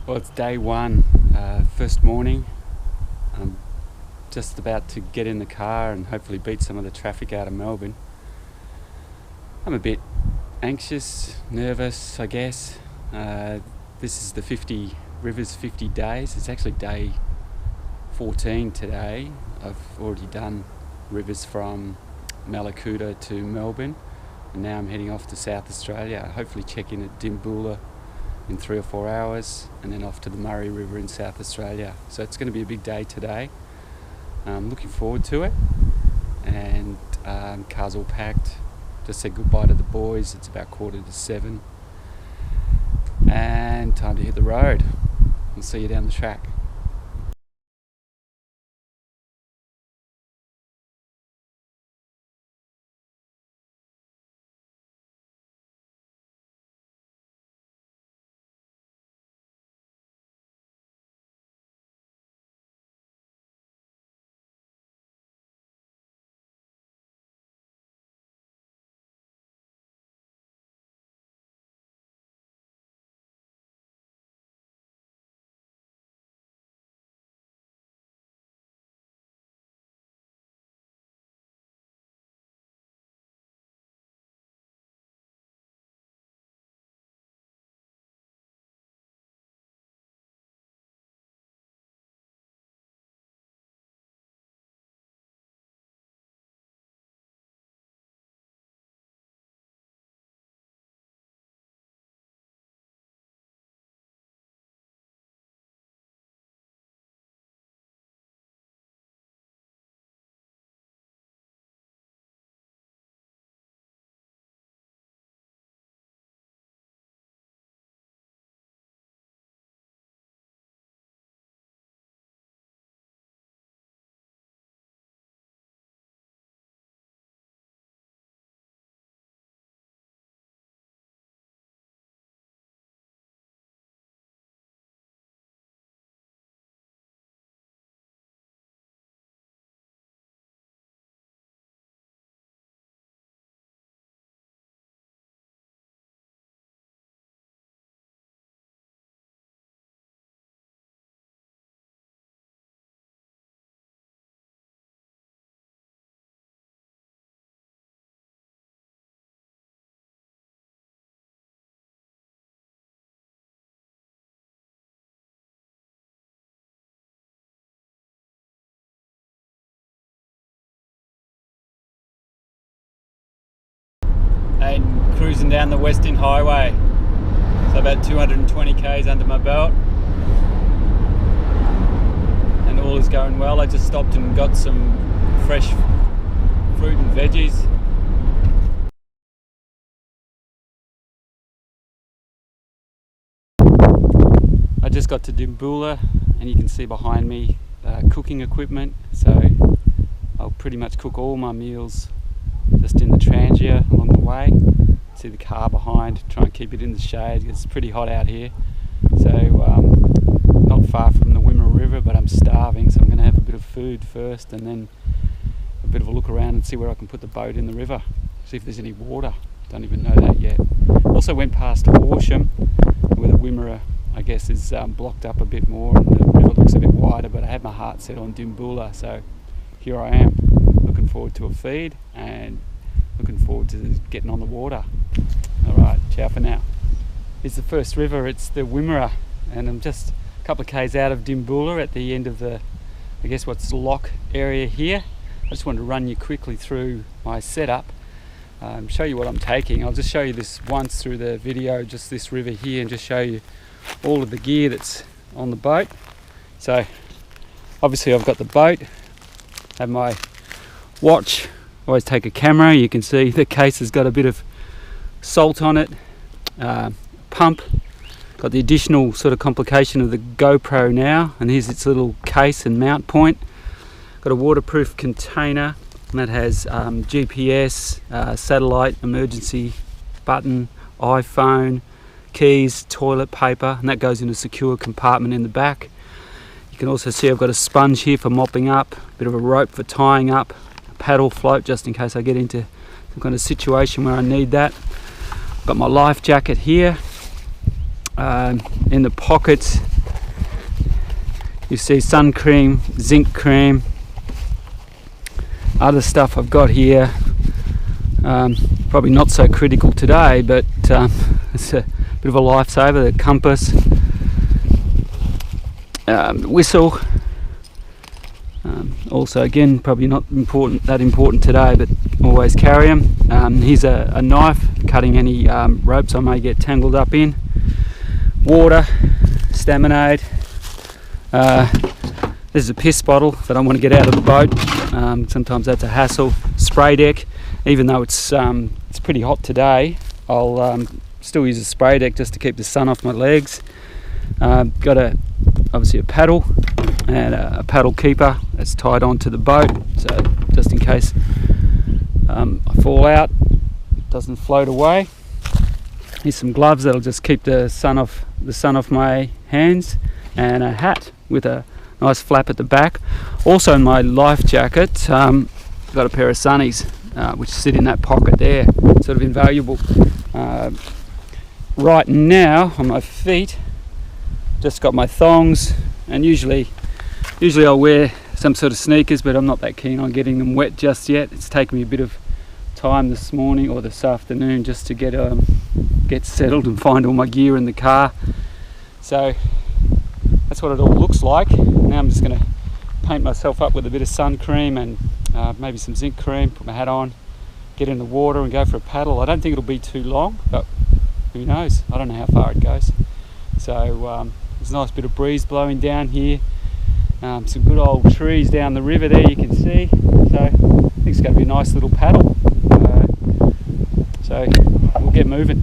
Well, it's day one, first morning. I'm just about to get in the car and hopefully beat some of the traffic out of Melbourne. I'm a bit anxious, nervous, I guess. This is the 50 Rivers 50 days. It's actually day 14 today. I've already done rivers from Malakuta to Melbourne, and now I'm heading off to South Australia. Hopefully check in at Dimboola in 3 or 4 hours, and then off to the Murray River in South Australia. So it's going to be a big day today. I'm looking forward to it, and car's all packed. Just said goodbye to the boys. It's about 6:45, and time to hit the road. I'll see you down the track. And cruising down the Western Highway. So about 220 k's under my belt, and all is going well. I just stopped and got some fresh fruit and veggies. I just got to Dimboola, and you can see behind me cooking equipment, so I'll pretty much cook all my meals just in the trangia along the way. See the car behind, try and keep it in the shade. It's pretty hot out here, so not far from the Wimmera River, but I'm starving, so I'm going to have a bit of food first and then a bit of a look around and see where I can put the boat in the river, see if there's any water. Don't even know that yet. Also went past Horsham, where the Wimmera, I guess, is blocked up a bit more and the river looks a bit wider, but I had my heart set on Dimboola, so here I am. Looking forward to a feed and looking forward to getting on the water. Alright, ciao for now. It's the first river, it's the Wimmera, and I'm just a couple of k's out of Dimboola at the end of the, I guess what's lock area here. I just wanted to run you quickly through my setup, show you what I'm taking. I'll just show you this once through the video, just this river here, and just show you all of the gear that's on the boat. So obviously I've got the boat, have my watch, always take a camera. You can see the case has got a bit of salt on it, pump, got the additional sort of complication of the GoPro now, and here's its little case and mount point. Got a waterproof container, and that has GPS, satellite emergency button, iPhone, keys, toilet paper, and that goes in a secure compartment in the back. You can also see I've got a sponge here for mopping up, a bit of a rope for tying up, a paddle float just in case I get into some kind of situation where I need that. Got my life jacket here. In the pockets You see sun cream, zinc cream, other stuff I've got here. Probably not so critical today, but it's a bit of a lifesaver. The compass, whistle. Also, again, probably not that important today, but always carry them. Here's a knife, cutting any ropes I may get tangled up in. Water, Staminade. This is a piss bottle that I want to get out of the boat. Sometimes that's a hassle. Spray deck, even though it's pretty hot today, I'll still use a spray deck just to keep the sun off my legs. Got obviously a paddle and a paddle keeper that's tied onto the boat, so just in case I fall out, it doesn't float away. Here's some gloves that'll just keep the sun off my hands, and a hat with a nice flap at the back. Also in my life jacket, got a pair of sunnies which sit in that pocket there, sort of invaluable. Right now on my feet, just got my thongs, and usually I'll wear some sort of sneakers, but I'm not that keen on getting them wet just yet. It's taken me a bit of time this morning or this afternoon just to get settled and find all my gear in the car. So that's what it all looks like. Now I'm just going to paint myself up with a bit of sun cream and maybe some zinc cream, put my hat on, get in the water and go for a paddle. I don't think it'll be too long, but who knows? I don't know how far it goes. So there's a nice bit of breeze blowing down here. Some good old trees down the river there, you can see. So I think it's going to be a nice little paddle. So we'll get moving.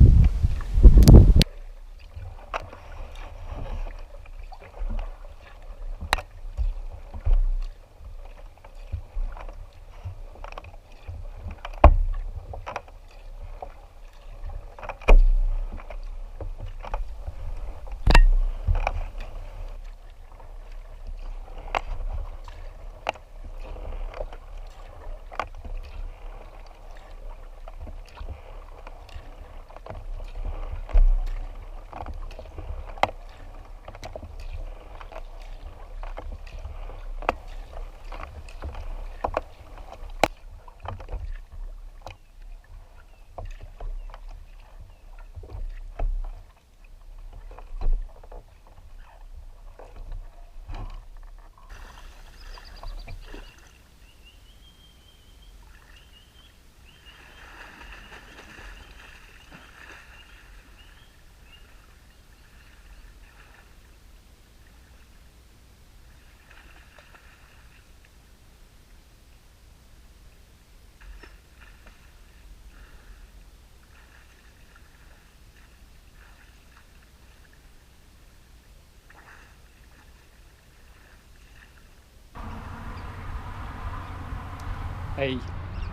Hey,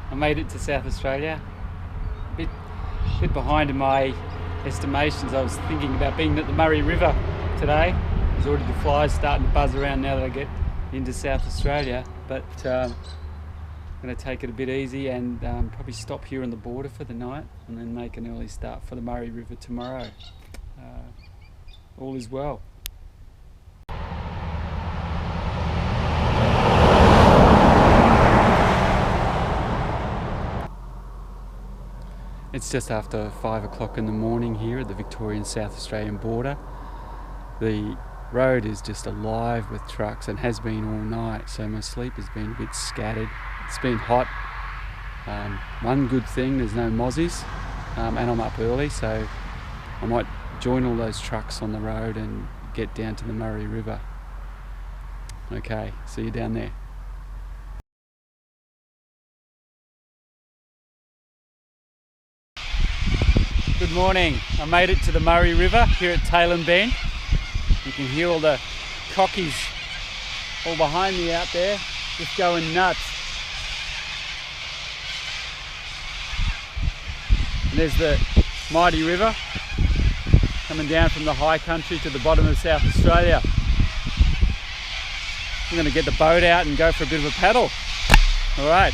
I made it to South Australia. A bit behind in my estimations. I was thinking about being at the Murray River today. There's already the flies starting to buzz around now that I get into South Australia. But I'm going to take it a bit easy and probably stop here on the border for the night and then make an early start for the Murray River tomorrow. All is well. It's just after 5 o'clock in the morning here at the Victorian South Australian border. The road is just alive with trucks and has been all night, so my sleep has been a bit scattered. It's been hot. One good thing, there's no mozzies, and I'm up early, so I might join all those trucks on the road and get down to the Murray River. Okay, see you down there. Good morning. I made it to the Murray River here at Tailem Bend. You can hear all the cockies all behind me out there, just going nuts. And there's the mighty river coming down from the high country to the bottom of South Australia. I'm going to get the boat out and go for a bit of a paddle. All right.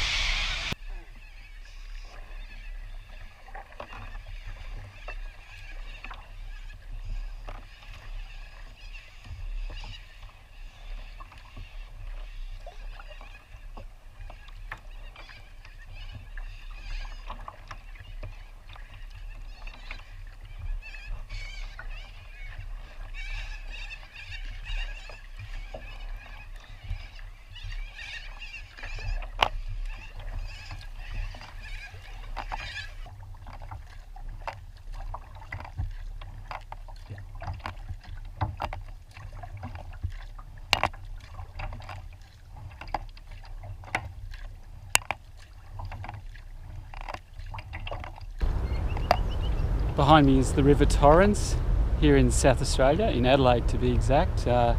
Behind me is the River Torrens here in South Australia, in Adelaide to be exact. I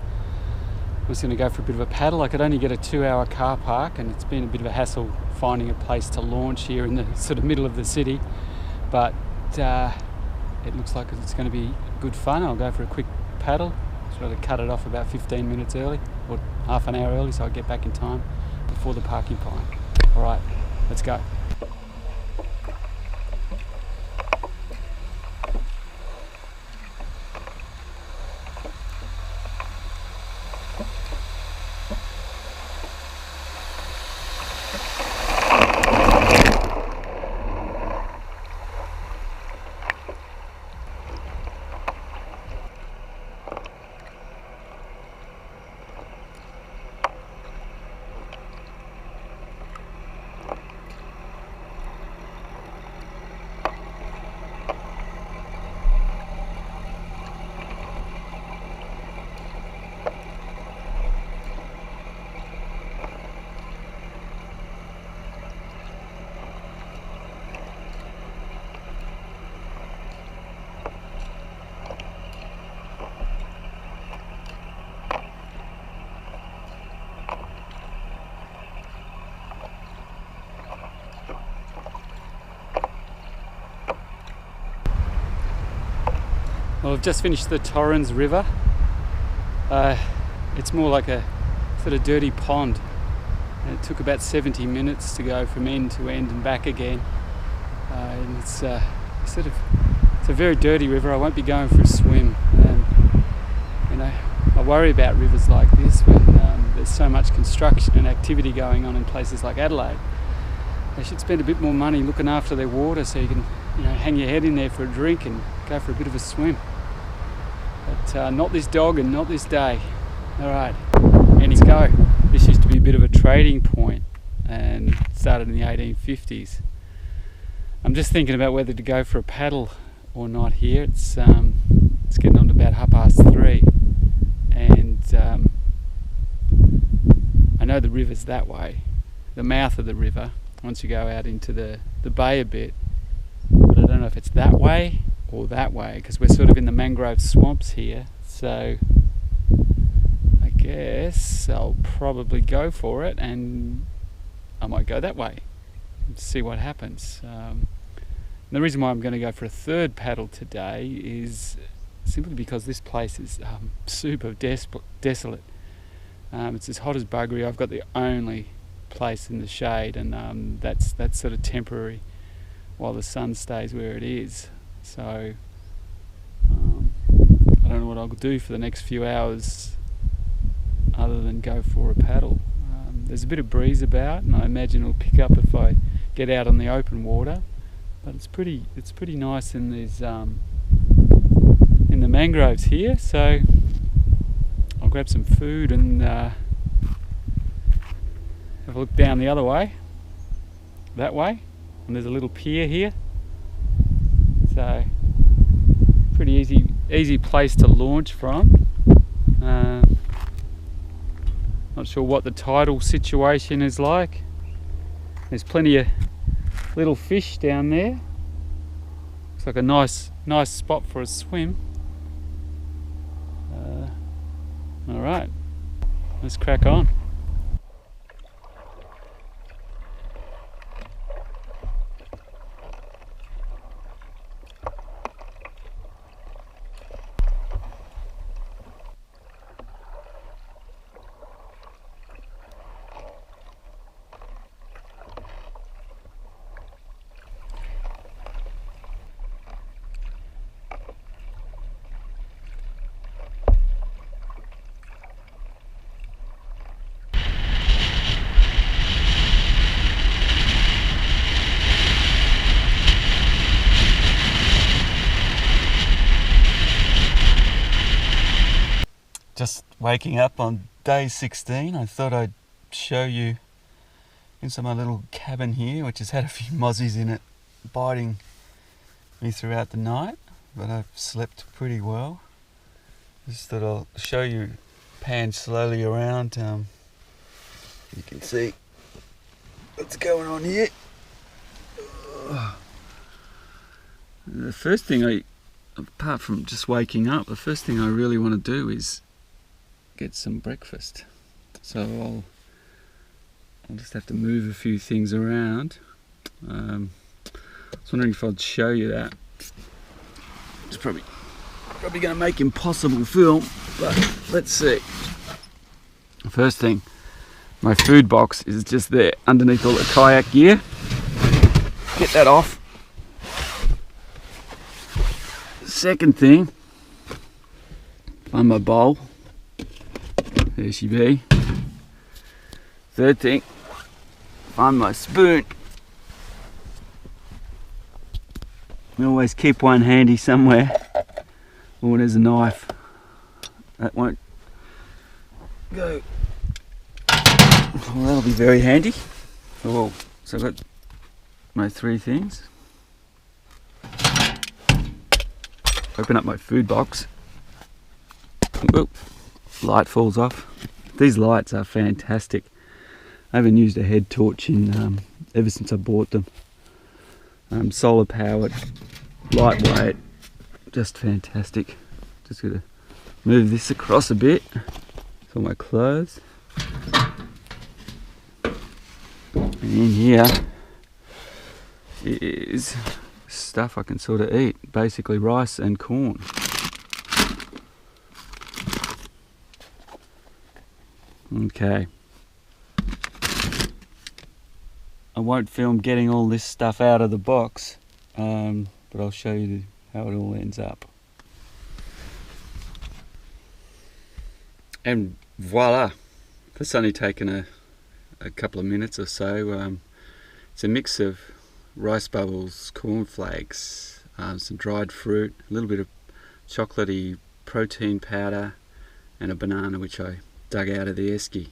was going to go for a bit of a paddle. I could only get a 2-hour car park, and it's been a bit of a hassle finding a place to launch here in the sort of middle of the city, but it looks like it's going to be good fun. I'll go for a quick paddle. Try to cut it off about 15 minutes early, or half an hour early, so I get back in time before the parking fine. Alright, let's go. Well, I've just finished the Torrens River. It's more like a sort of dirty pond. And it took about 70 minutes to go from end to end and back again. And it's a very dirty river. I won't be going for a swim. I worry about rivers like this when there's so much construction and activity going on in places like Adelaide. They should spend a bit more money looking after their water so you can hang your head in there for a drink and go for a bit of a swim. But not this dog and not this day. Alright, let's go. This used to be a bit of a trading point and started in the 1850s. I'm just thinking about whether to go for a paddle or not here. It's getting on to about 3:30, and I know the river's that way, the mouth of the river, once you go out into the bay a bit, but I don't know if it's that way or that way, because we're sort of in the mangrove swamps here, so I guess I'll probably go for it, and I might go that way and see what happens. The reason why I'm going to go for a third paddle today is simply because this place is super desolate. It's as hot as buggery. I've got the only place in the shade, and that's sort of temporary while the sun stays where it is. So I don't know what I'll do for the next few hours other than go for a paddle. There's a bit of breeze about, and I imagine it'll pick up if I get out on the open water. But it's pretty nice in these in the mangroves here. So I'll grab some food and have a look down the other way, that way, and there's a little pier here. So pretty easy place to launch from. Not sure what the tidal situation is like. There's plenty of little fish down there. Looks like a nice spot for a swim. All right, let's crack on. Just waking up on day 16, I thought I'd show you into my little cabin here, which has had a few mozzies in it biting me throughout the night, but I've slept pretty well. Just thought I'll show you, pan slowly around. You can see what's going on here. The first thing apart from just waking up, the first thing I really want to do is get some breakfast. So I'll just have to move a few things around. I was wondering if I'd show you that. It's probably going to make impossible film, but let's see. The first thing, my food box is just there underneath all the kayak gear. Get that off. Second thing, find my bowl. There she be. Third thing, find my spoon. I always keep one handy somewhere. Oh, there's a knife. That won't go. Well, that'll be very handy. Oh, so I've got my three things. Open up my food box. Oop, light falls off. These lights are fantastic. I haven't used a head torch in ever since I bought them. Solar powered, lightweight, just fantastic. Just gonna move this across a bit. It's all my clothes. And in here is stuff I can sort of eat, basically rice and corn. Okay. I won't film getting all this stuff out of the box, but I'll show you how it all ends up. And voila! That's only taken a couple of minutes or so. It's a mix of rice bubbles, corn flakes, some dried fruit, a little bit of chocolatey protein powder, and a banana which I dug out of the esky.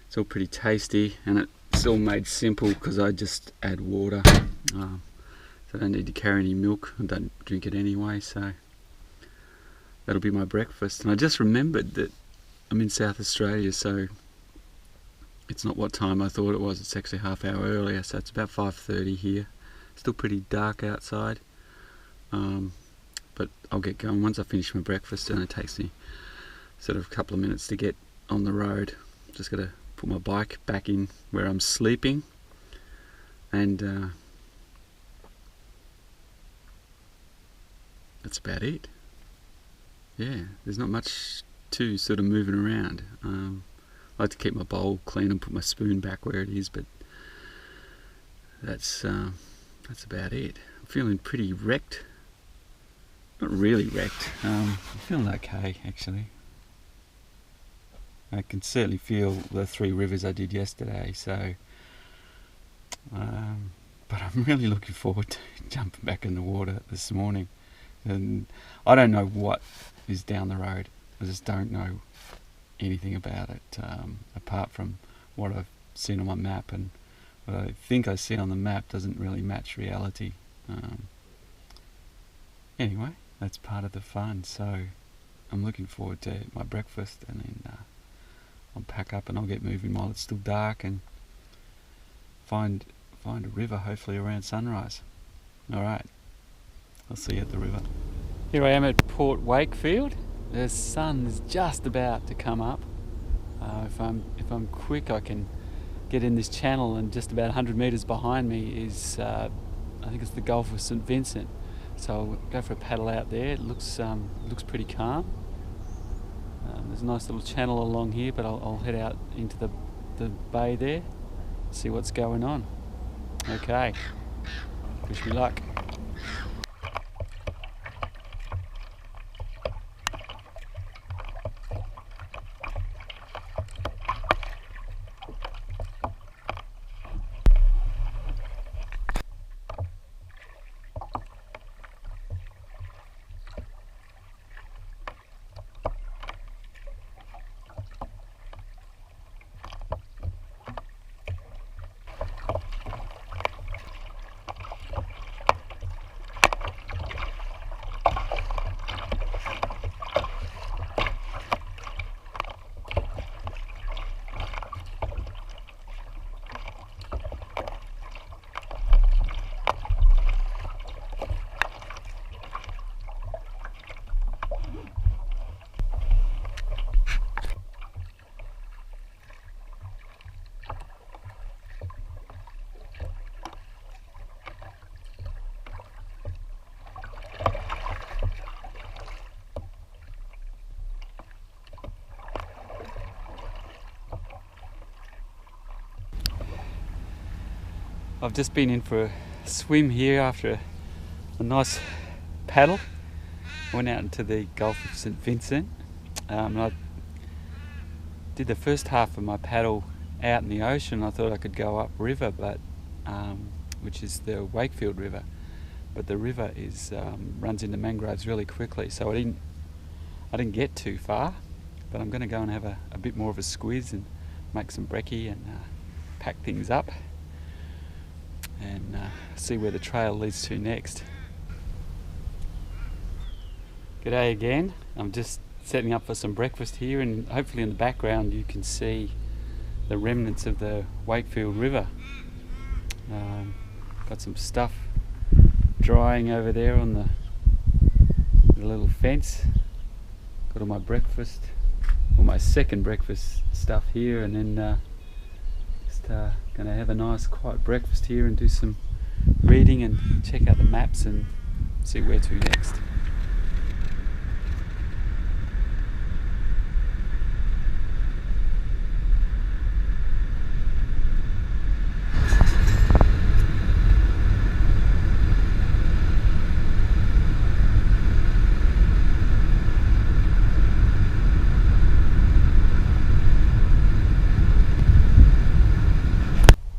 It's all pretty tasty, and it's all made simple because I just add water. So I don't need to carry any milk. I don't drink it anyway, so that'll be my breakfast. And I just remembered that I'm in South Australia, so it's not what time I thought it was. It's actually half hour earlier, so it's about 5:30 here. Still pretty dark outside, but I'll get going once I finish my breakfast, and it takes me sort of a couple of minutes to get on the road. Just got to put my bike back in where I'm sleeping, and that's about it. Yeah, there's not much to sort of moving around. I like to keep my bowl clean and put my spoon back where it is, but that's about it. I'm feeling pretty wrecked. Not really wrecked. I'm feeling okay, actually. I can certainly feel the 3 rivers I did yesterday, so but I'm really looking forward to jumping back in the water this morning. And I don't know what is down the road. I just don't know anything about it, apart from what I've seen on my map, and what I think I see on the map doesn't really match reality. Anyway, that's part of the fun, so I'm looking forward to my breakfast, and then I'll pack up and I'll get moving while it's still dark, and find a river hopefully around sunrise. Alright, I'll see you at the river. Here I am at Port Wakefield. The sun is just about to come up. If I'm quick, I can get in this channel, and just about 100 metres behind me is I think it's the Gulf of St Vincent. So I'll go for a paddle out there. It looks pretty calm. There's a nice little channel along here, but I'll head out into the bay there, see what's going on. Okay, wish me luck. I've just been in for a swim here after a nice paddle. Went out into the Gulf of St Vincent, and I did the first half of my paddle out in the ocean. I thought I could go up river, but which is the Wakefield River, but the river is runs into mangroves really quickly, so I didn't get too far. But I'm going to go and have a bit more of a squiz and make some brekkie and pack things up and see where the trail leads to next. G'day again. I'm just setting up for some breakfast here, and hopefully in the background you can see the remnants of the Wakefield River. Got some stuff drying over there on the little fence. Got all my breakfast, all my second breakfast stuff here, and then just going to have a nice quiet breakfast here and do some reading and check out the maps and see where to next.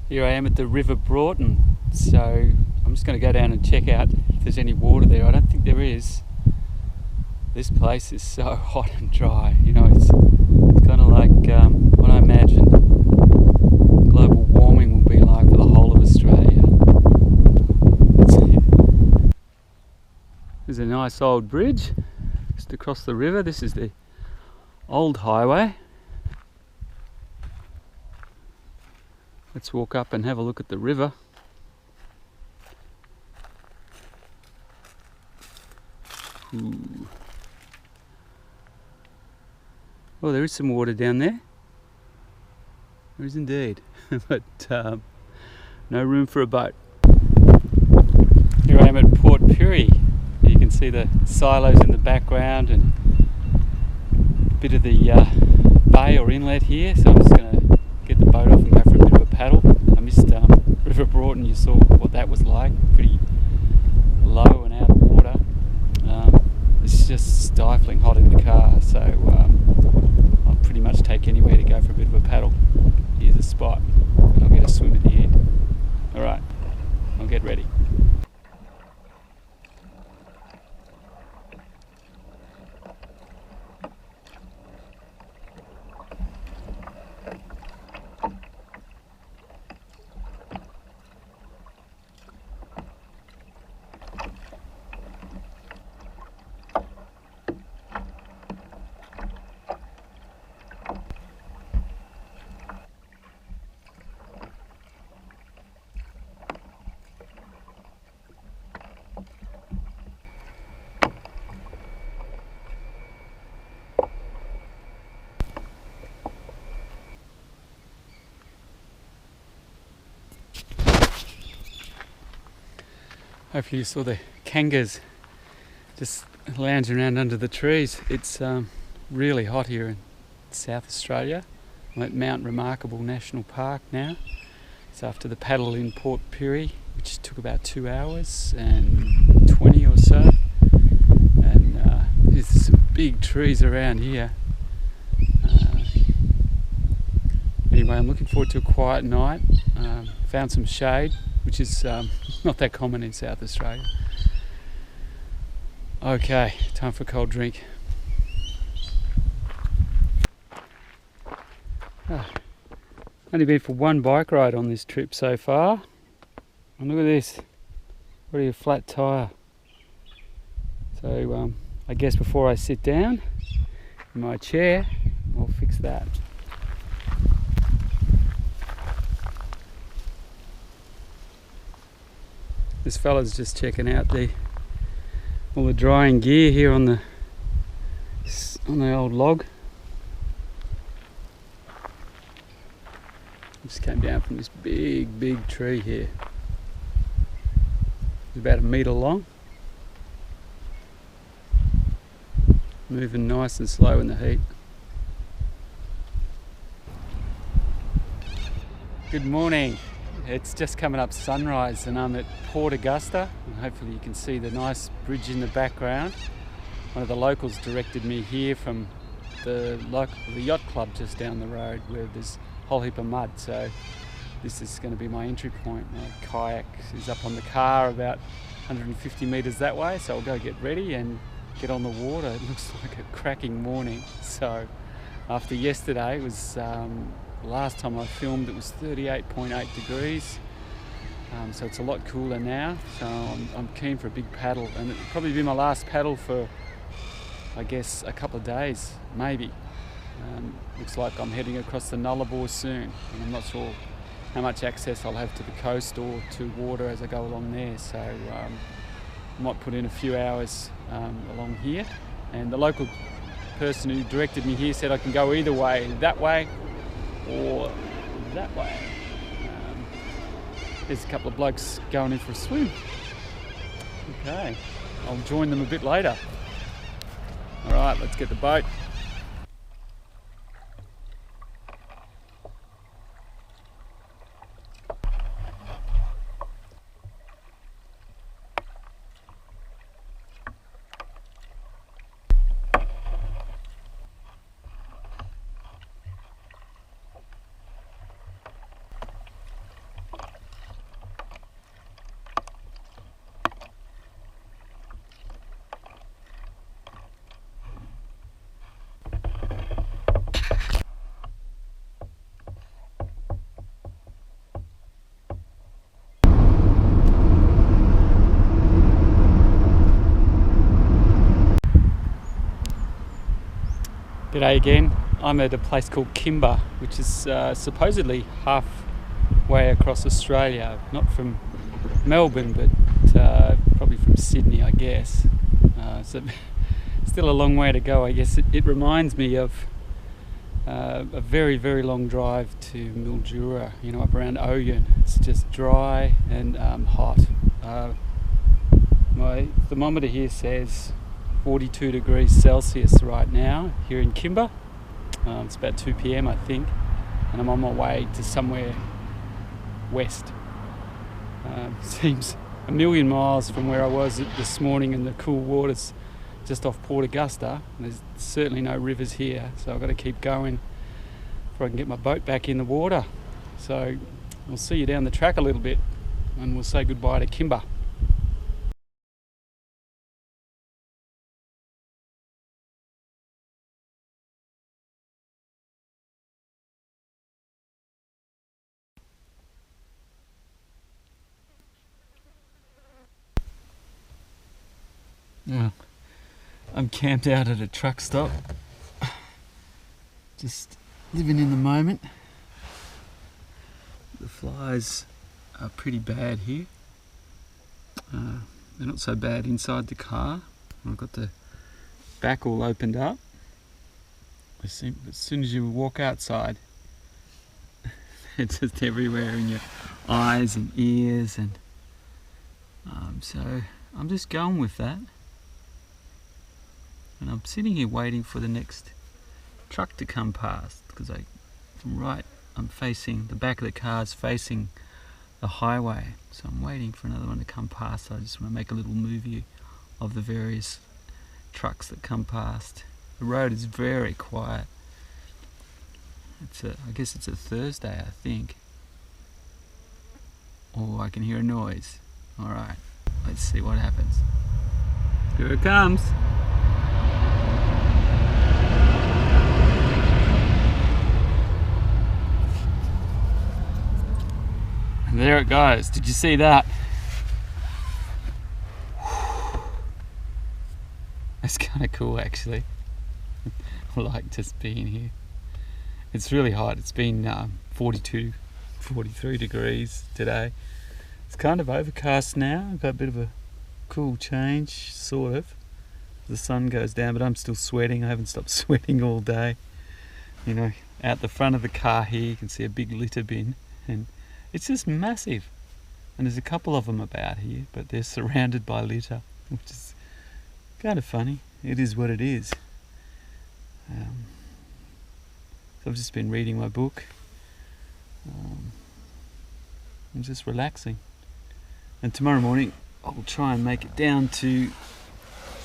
Here I am at the River Broughton, so I'm just going to go down and check out if there's any water there. I don't think there is. This place is so hot and dry, you know, it's kind of like what I imagine global warming will be like for the whole of Australia. There's a nice old bridge just across the river. This is the old highway. Let's walk up and have a look at the river. Ooh. Oh, there is some water down there. There is indeed, but no room for a boat. Here I am at Port Pirie. You can see the silos in the background and a bit of the bay or inlet here, so I'm just going to get the boat off and go for a bit of a paddle. I missed River Broughton. You saw what that was like, pretty low and out of water. It's just stifling hot in the car, so I'll pretty much take anywhere to go for a bit of a paddle. Here's a spot, and I'll get a swim at the end. Alright, I'll get ready. Hopefully you saw the kangas just lounging around under the trees. It's really hot here in South Australia. I'm at Mount Remarkable National Park now. It's after the paddle in Port Pirie, which took about 2 hours and 20 or so. And there's some big trees around here. Anyway, I'm looking forward to a quiet night. Found some shade, which is not that common in South Australia. Okay, time for a cold drink. Only been for one bike ride on this trip so far, and look at this, already a flat tyre. So I guess before I sit down in my chair, I'll fix that. This fella's just checking out all the drying gear here on the old log. Just came down from this big tree here. It's about 1 metre long. Moving nice and slow in the heat. Good morning. it's just coming up sunrise and I'm at Port Augusta, and hopefully you can see the nice bridge in the background. One of the locals directed me here from the yacht club just down the road where there's a whole heap of mud, so this is going to be my entry point. My kayak is up on the car about 150 metres that way, so I'll go get ready and get on the water. It looks like a cracking morning. So after yesterday, it was last time I filmed, it was 38.8 degrees, so it's a lot cooler now, so I'm keen for a big paddle, and it'll probably be my last paddle for, I guess, a couple of days, maybe. Looks like I'm heading across the Nullarbor soon, and I'm not sure how much access I'll have to the coast or to water as I go along there, so I might put in a few hours along here. And the local person who directed me here said I can go either way, that way or that way. There's a couple of blokes going in for a swim. Okay, I'll join them a bit later. All right, let's get the boat. G'day again. I'm at a place called Kimba, which is supposedly halfway across Australia. Not from Melbourne, but probably from Sydney, I guess. So still a long way to go, I guess. It reminds me of a very, very long drive to Mildura, up around Oyen. It's just dry and hot. My thermometer here says 42 degrees Celsius right now here in Kimba. It's about 2 p.m. I think, and I'm on my way to somewhere west. Seems a million miles from where I was this morning in the cool waters just off Port Augusta. There's certainly no rivers here, so I've got to keep going before I can get my boat back in the water. So we'll see you down the track a little bit, and we'll say goodbye to Kimba. Well, I'm camped out at a truck stop, just living in the moment. The flies are pretty bad here. They're not so bad inside the car. I've got the back all opened up. As soon as you walk outside, they're just everywhere in your eyes and ears, and so I'm just going with that. And I'm sitting here waiting for the next truck to come past, because I'm facing, the back of the car's facing the highway, so I'm waiting for another one to come past. So I just want to make a little movie of the various trucks that come past. The road is very quiet. I guess it's a Thursday, I think. Oh, I can hear a noise. Alright, let's see what happens. Here it comes. And there it goes. Did you see that? It's kind of cool, actually. I like just being here. It's really hot. It's been 42, 43 degrees today. It's kind of overcast now. I've got a bit of a cool change, sort of. The sun goes down, but I'm still sweating. I haven't stopped sweating all day. Out the front of the car here, you can see a big litter bin, and it's just massive. And there's a couple of them about here, but they're surrounded by litter, which is kind of funny. It is what it is. So I've just been reading my book. I'm just relaxing. And tomorrow morning I'll try and make it down to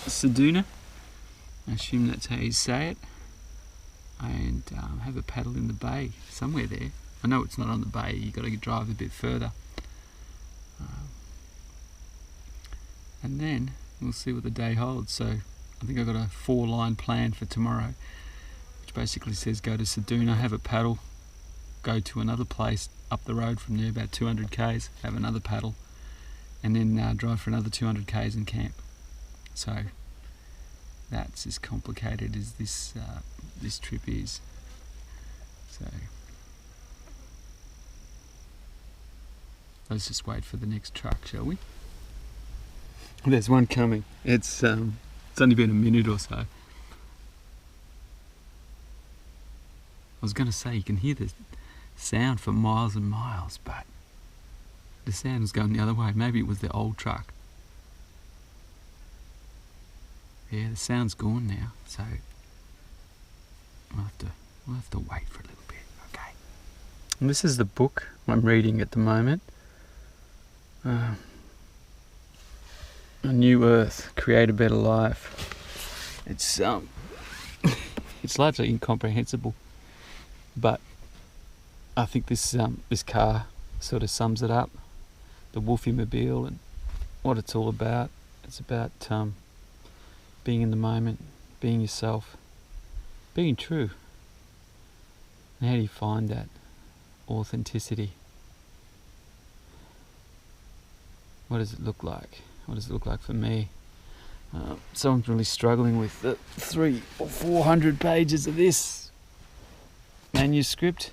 Seduna. I assume that's how you say it. And have a paddle in the bay somewhere there. I know it's not on the bay, you've got to drive a bit further. And then we'll see what the day holds. So I think I've got a 4-line plan for tomorrow, which basically says go to Seduna, have a paddle, go to another place up the road from there, about 200 k's, have another paddle, and then drive for another 200 k's and camp. So that's as complicated as this trip is. So let's just wait for the next truck, shall we? There's one coming. It's only been a minute or so. I was going to say you can hear the sound for miles and miles, but the sound was going the other way. Maybe it was the old truck. Yeah, the sound's gone now, so we'll have to wait for a little bit. Okay. And this is the book I'm reading at the moment. A New Earth, Create a Better Life. It's it's largely incomprehensible, but I think this car sort of sums it up. The Wolfie-mobile and what it's all about. It's about being in the moment, being yourself, being true. And how do you find that authenticity? What does it look like? What does it look like for me? Someone's really struggling with the 300 or 400 pages of this manuscript.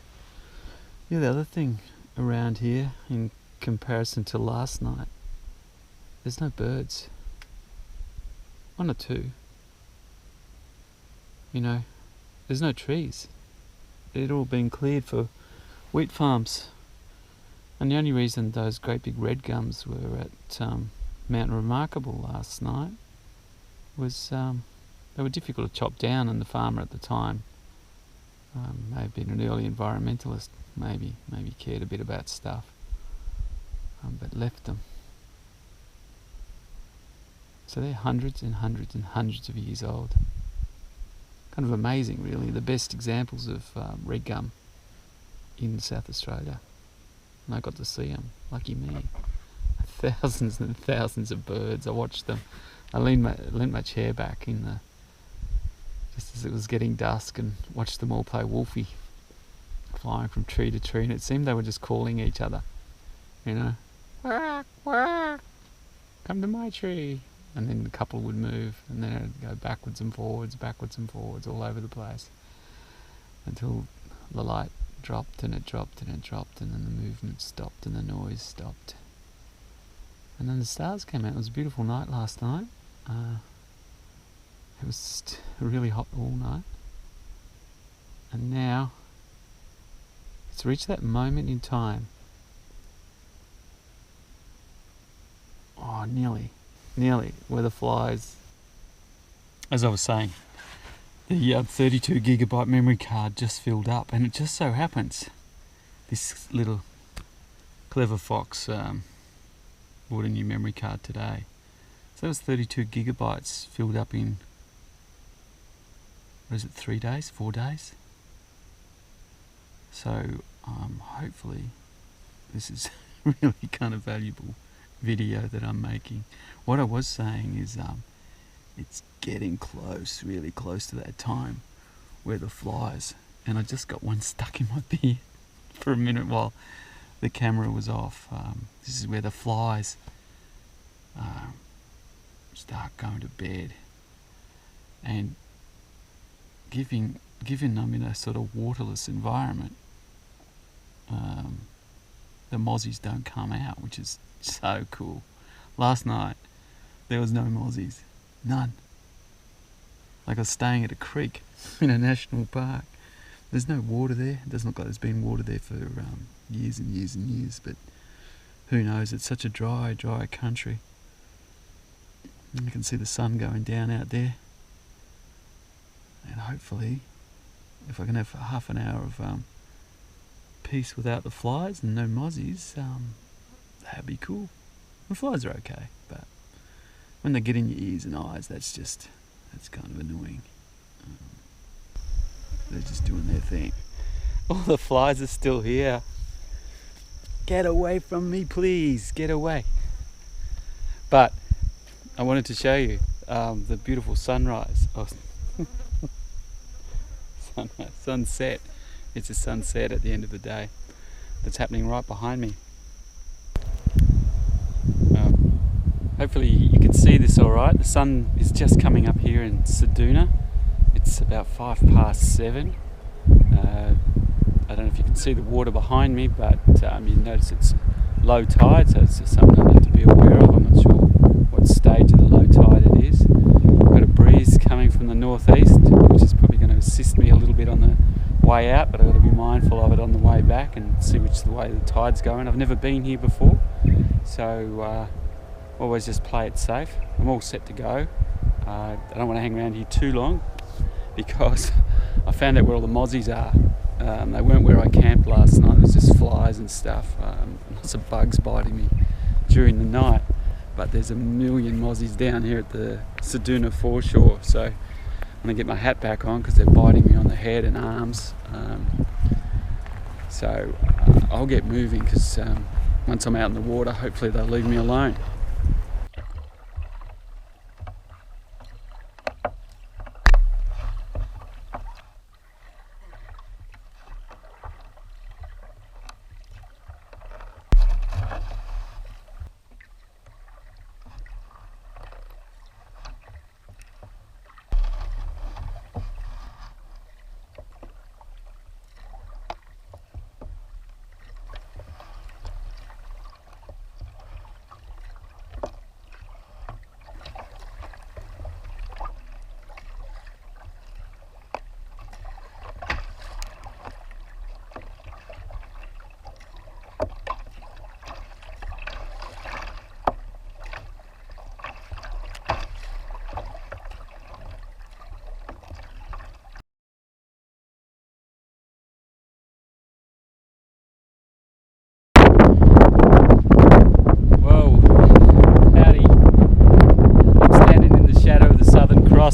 Yeah, the other thing around here, in comparison to last night, there's no birds. 1 or 2. You know, there's no trees. They'd all been cleared for wheat farms. And the only reason those great big red gums were at Mountain Remarkable last night was they were difficult to chop down, and the farmer at the time may have been an early environmentalist, maybe cared a bit about stuff, but left them. So they're hundreds and hundreds and hundreds of years old. Kind of amazing, really. The best examples of red gum in South Australia. And I got to see them. Lucky me. Thousands and thousands of birds. I watched them. I leaned my chair back just as it was getting dusk, and watched them all play Wolfie, flying from tree to tree. And it seemed they were just calling each other. You know, quack, quack, come to my tree. And then the couple would move, and then it'd go backwards and forwards, all over the place, until the light dropped and it dropped and it dropped, and then the movement stopped and the noise stopped. And then the stars came out. It was a beautiful night last night. It was really hot all night. And now it's reached that moment in time. Oh, nearly, where the flies. As I was saying, the 32 gigabyte memory card just filled up, and it just so happens this little clever fox bought a new memory card today. So that was 32 gigabytes filled up in, what is it, 3 days, 4 days? So hopefully this is really kind of valuable video that I'm making. What I was saying is it's getting close, really close to that time where the flies, and I just got one stuck in my beard for a minute while the camera was off. This is where the flies start going to bed, and given them in a sort of waterless environment, the mozzies don't come out, which is so cool. Last night there was no mozzies, none. Like I was staying at a creek in a national park. There's no water there. It doesn't look like there's been water there for years and years and years, but who knows? It's such a dry country. And you can see the sun going down out there. And hopefully, if I can have half an hour of peace without the flies and no mozzies, That'd be cool. The flies are okay, but when they get in your ears and eyes, that's kind of annoying. They're just doing their thing. All the flies are still here. Get away from me, please. Get away. But I wanted to show you the beautiful sunrise. Oh, sunset. It's a sunset at the end of the day that's happening right behind me. Hopefully you can see this all right. The sun is just coming up here in Ceduna. It's about 7:05. I don't know if you can see the water behind me, but you notice it's low tide, so it's just something I need to be aware of. I'm not sure what stage of the low tide it is. Got a breeze coming from the northeast, which is probably going to assist me a little bit on the way out, but I've got to be mindful of it on the way back and see which the way the tide's going. I've never been here before, so always just play it safe. I'm all set to go. I don't want to hang around here too long because I found out where all the mozzies are. They weren't where I camped last night. It was just flies and stuff. Lots of bugs biting me during the night. But there's a million mozzies down here at the Ceduna foreshore. So I'm going to get my hat back on because they're biting me on the head and arms. So I'll get moving because once I'm out in the water, hopefully they'll leave me alone.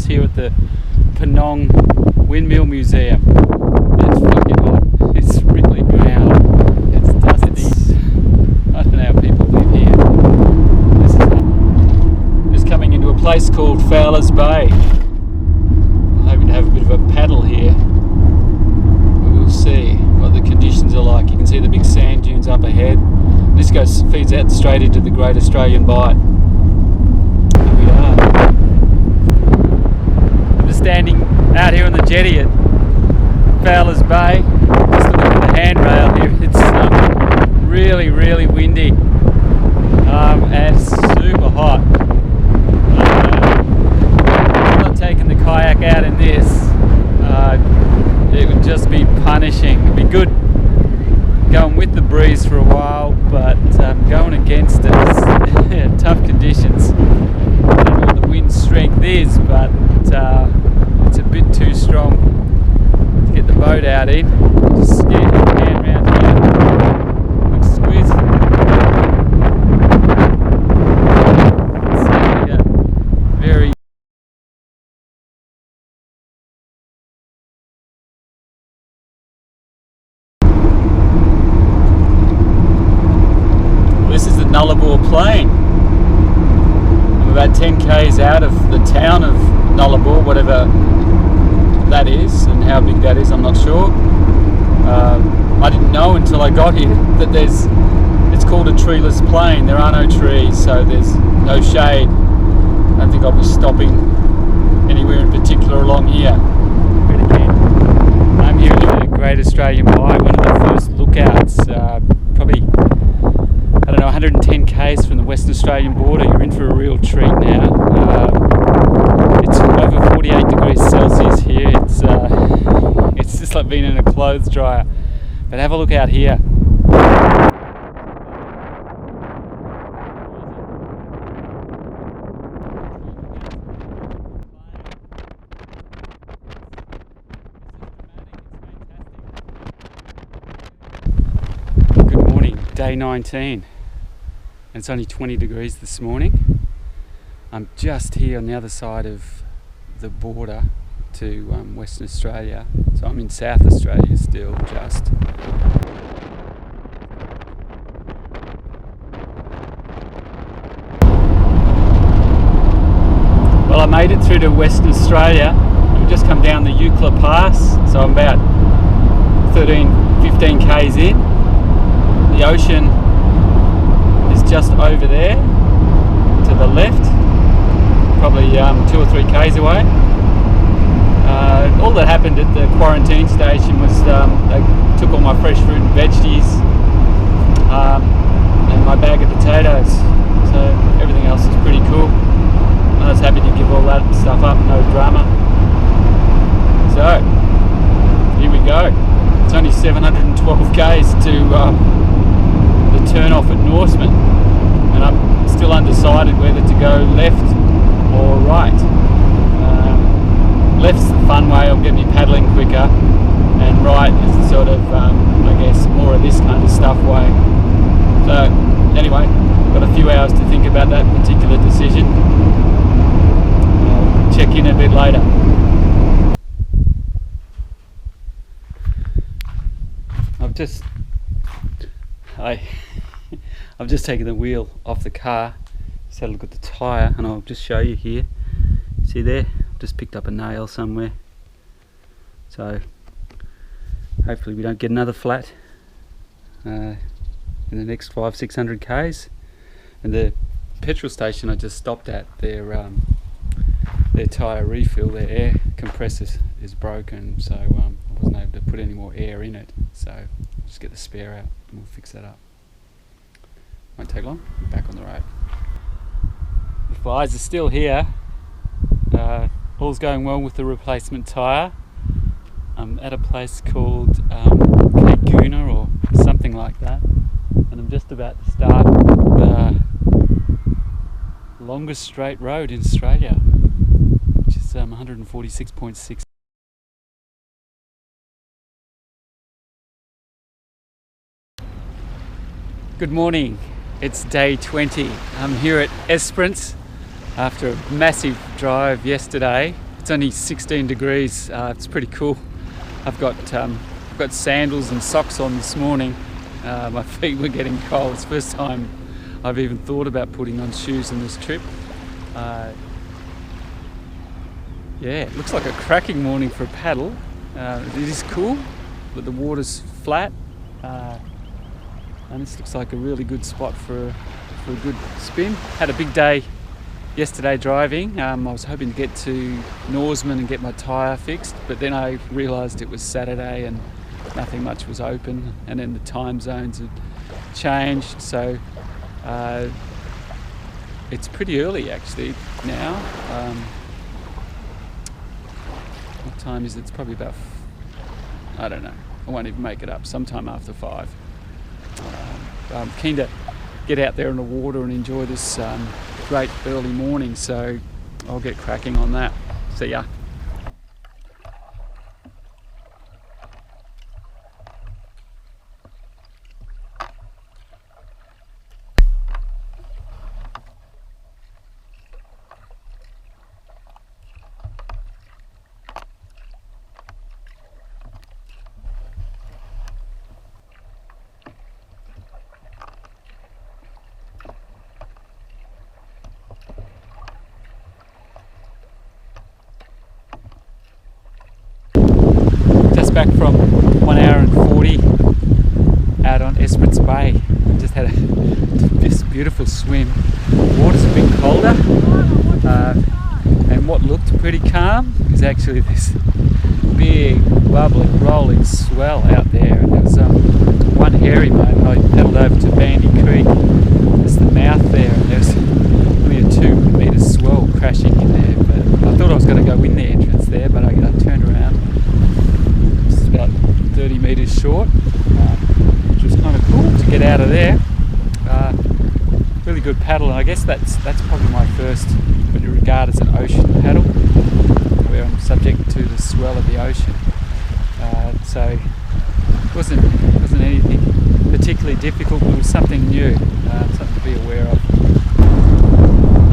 Here at the Penong Windmill Museum. It's fucking hot. It's really brown. It's dusty. I don't know how people live here. This is just coming into a place called Fowler's Bay. I'm hoping to have a bit of a paddle here. But we'll see what the conditions are like. You can see the big sand dunes up ahead. This feeds out straight into the Great Australian Bight. Here we are. Standing out here on the jetty at Fowler's Bay, just looking at the handrail here. It's really, really windy and super hot. I'm not taking the kayak out in this. It would just be punishing. It'd be good going with the breeze for a while, but going against it, it's tough conditions. I don't know what the wind strength is, but it's a bit too strong to get the boat out in. Just get your hand around here. Quick squeeze. So, very. This is the Nullarbor Plain. I'm about 10 k's out of the town of Nullarbor, whatever that is, and how big that is, I'm not sure. I didn't know until I got here that it's called a treeless plain. There are no trees, so there's no shade. I don't think I'll be stopping anywhere in particular along here. But again, I'm here in the Great Australian Bight, one of the first lookouts, probably, I don't know, 110 k's from the Western Australian border. You're in for a real treat now. It's over 48 degrees Celsius here. It's just like being in a clothes dryer. But have a look out here. Good morning, day 19. and it's only 20 degrees this morning. I'm just here on the other side of the border to Western Australia, so I'm in South Australia still, just. Well, I made it through to Western Australia. I've just come down the Eucla Pass, so I'm about 15 k's in. The ocean is just over there to the left, probably 2 or 3 k's away. All that happened at the quarantine station was they took all my fresh fruit and veggies and my bag of potatoes, so everything else is pretty cool. I was happy to give all that stuff up, no drama. So, here we go. It's only 712 k's to the turn off at Norseman, and I'm still undecided whether to go left or right. Left's the fun way, it'll get me paddling quicker, and right is sort of, I guess, more of this kind of stuff way. So, anyway, got a few hours to think about that particular decision. I'll check in a bit later. I've just taken the wheel off the car, just had a look at the tyre, and I'll just show you here. See there? I've just picked up a nail somewhere. So hopefully we don't get another flat in the next 500-600 k's. And the petrol station I just stopped at, their tyre refill, their air compressor is broken, so I wasn't able to put any more air in it. So I'll just get the spare out and we'll fix that up. Won't take long. I'm back on the road. The flies are still here. All's going well with the replacement tyre. I'm at a place called kayak or something like that, and I'm just about to start the longest straight road in Australia, which is 146.6. Good morning. It's day 20. I'm here at Esperance after a massive drive yesterday. It's only 16 degrees. It's pretty cool. I've got sandals and socks on this morning. My feet were getting cold. It's the first time I've even thought about putting on shoes on this trip. Yeah, it looks like a cracking morning for a paddle. It is cool, but the water's flat. And this looks like a really good spot for a good spin. Had a big day yesterday driving. I was hoping to get to Norseman and get my tyre fixed, but then I realised it was Saturday and nothing much was open, and then the time zones had changed, so it's pretty early actually now. What time is it? It's probably about, I don't know, I won't even make it up, sometime after 5. I'm keen to get out there in the water and enjoy this great early morning, so I'll get cracking on that. See ya. Back from 1 hour and 40 out on Esperance Bay. Just had this beautiful swim. The water's a bit colder, and what looked pretty calm is actually this big bubbling rolling swell out there. And there was one hairy moment. I paddled over to Bandy Creek. There's the mouth there, and there's only a 2 metre swell crashing in there, but I thought I was going to go in the entrance there, but I turned around. About 30 metres short, which was kind of cool to get out of there. Really good paddle, and I guess that's probably my first, what you regard as an ocean paddle, where I'm subject to the swell of the ocean. So it wasn't anything particularly difficult, but it was something new, something be aware of.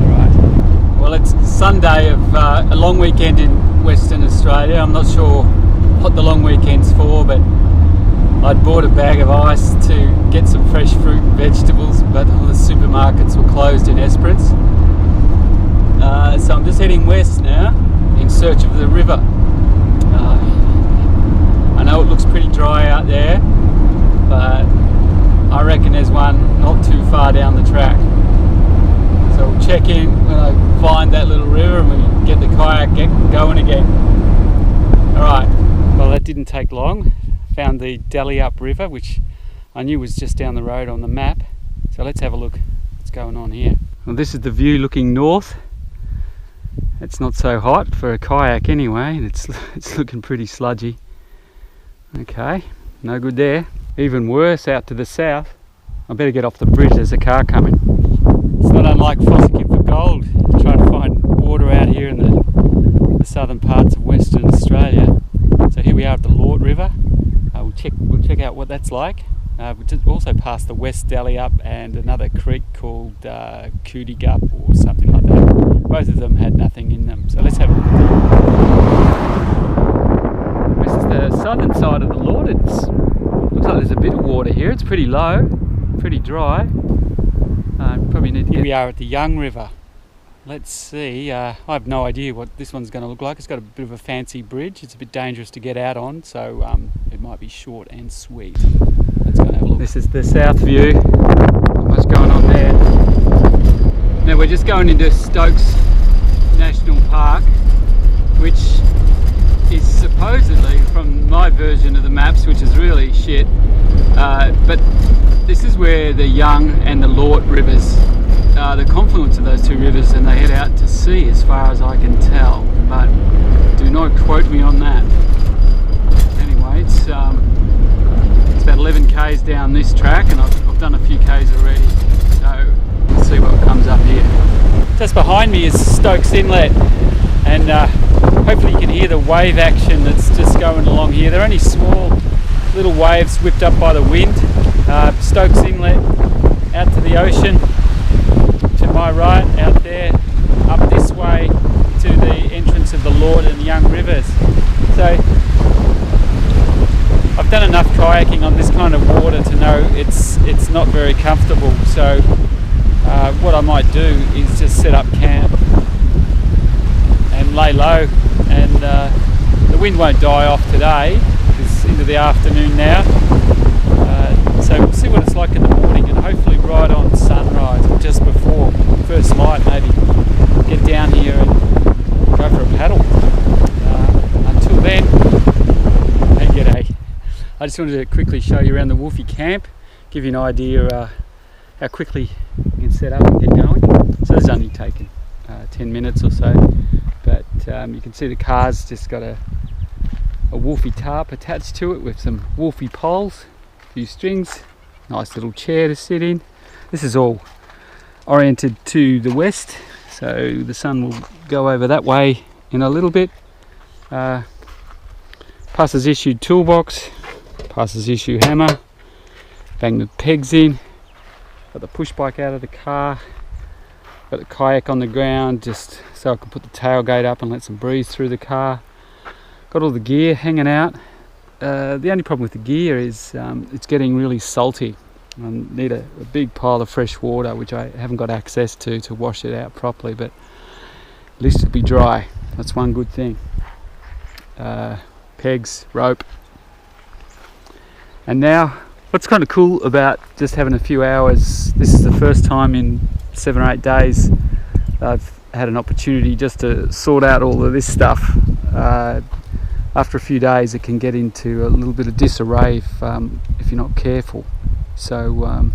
Alright, well, it's Sunday of a long weekend in Western Australia. I'm not sure what the long weekend's for, but I'd bought a bag of ice to get some fresh fruit and vegetables, but all the supermarkets were closed in Esperance. So I'm just heading west now in search of the river. I know it looks pretty dry out there, but I reckon there's one not too far down the track. So we'll check in when I find that little river and we get the kayak going again. Alright, well, that didn't take long. Found the Delhi-up River, which I knew was just down the road on the map. So let's have a look what's going on here. Well, this is the view looking north. It's not so hot for a kayak anyway, and it's looking pretty sludgy. Okay, no good there. Even worse out to the south. I better get off the bridge, there's a car coming. It's not unlike fossicking for gold, trying to find water out here in the southern parts of Western Australia. So here we are at the Lort River. We'll check out what that's like. We just also passed the West Delhi-up and another creek called Cootie-gup or something like that. Both of them had nothing in them, so let's have a look at them. This is the southern side of the Lort. It looks like there's a bit of water here. It's pretty low, pretty dry. Probably need to Here we are at the Young River. Let's see, I have no idea what this one's going to look like. It's got a bit of a fancy bridge. It's a bit dangerous to get out on, so it might be short and sweet. Let's go and have a look. This is the south view. Not much going on there. Now we're just going into Stokes National Park, which is supposedly, from my version of the maps, which is really shit, but this is where the Young and the Lort rivers, the confluence of those two rivers, and they head out to sea as far as I can tell, but do not quote me on that. Anyway, it's about 11 k's down this track, and I've done a few k's already, so let's see what comes up here. Just behind me is Stokes Inlet, and hopefully you can hear the wave action that's just going along here. They're only small little waves whipped up by the wind. Stokes Inlet out to the ocean. To my right, out there, up this way to the entrance of the Lort and Young rivers. So I've done enough kayaking on this kind of water to know it's not very comfortable. So what I might do is just set up camp and lay low, and the wind won't die off today. It's into the afternoon now. So we'll see what it's like in the morning, and hopefully right on sunrise or just before first light maybe get down here and go for a paddle. Until then, hey, g'day. I just wanted to quickly show you around the Wolfie camp, give you an idea how quickly you can set up and get going. So this has only taken 10 minutes or so, but you can see the car's just got a Wolfie tarp attached to it with some Wolfie poles, a few strings, nice little chair to sit in. This is all oriented to the west, so the sun will go over that way in a little bit. Passes issue toolbox, passes issue hammer, bang the pegs in, got the push bike out of the car, got the kayak on the ground just so I can put the tailgate up and let some breeze through the car. Got all the gear hanging out. The only problem with the gear is it's getting really salty. I need a big pile of fresh water, which I haven't got access to wash it out properly, but at least it'll be dry. That's one good thing. Pegs, rope. And now, what's kind of cool about just having a few hours, this is the first time in 7 or 8 days I've had an opportunity just to sort out all of this stuff. After a few days it can get into a little bit of disarray if you're not careful. So I'm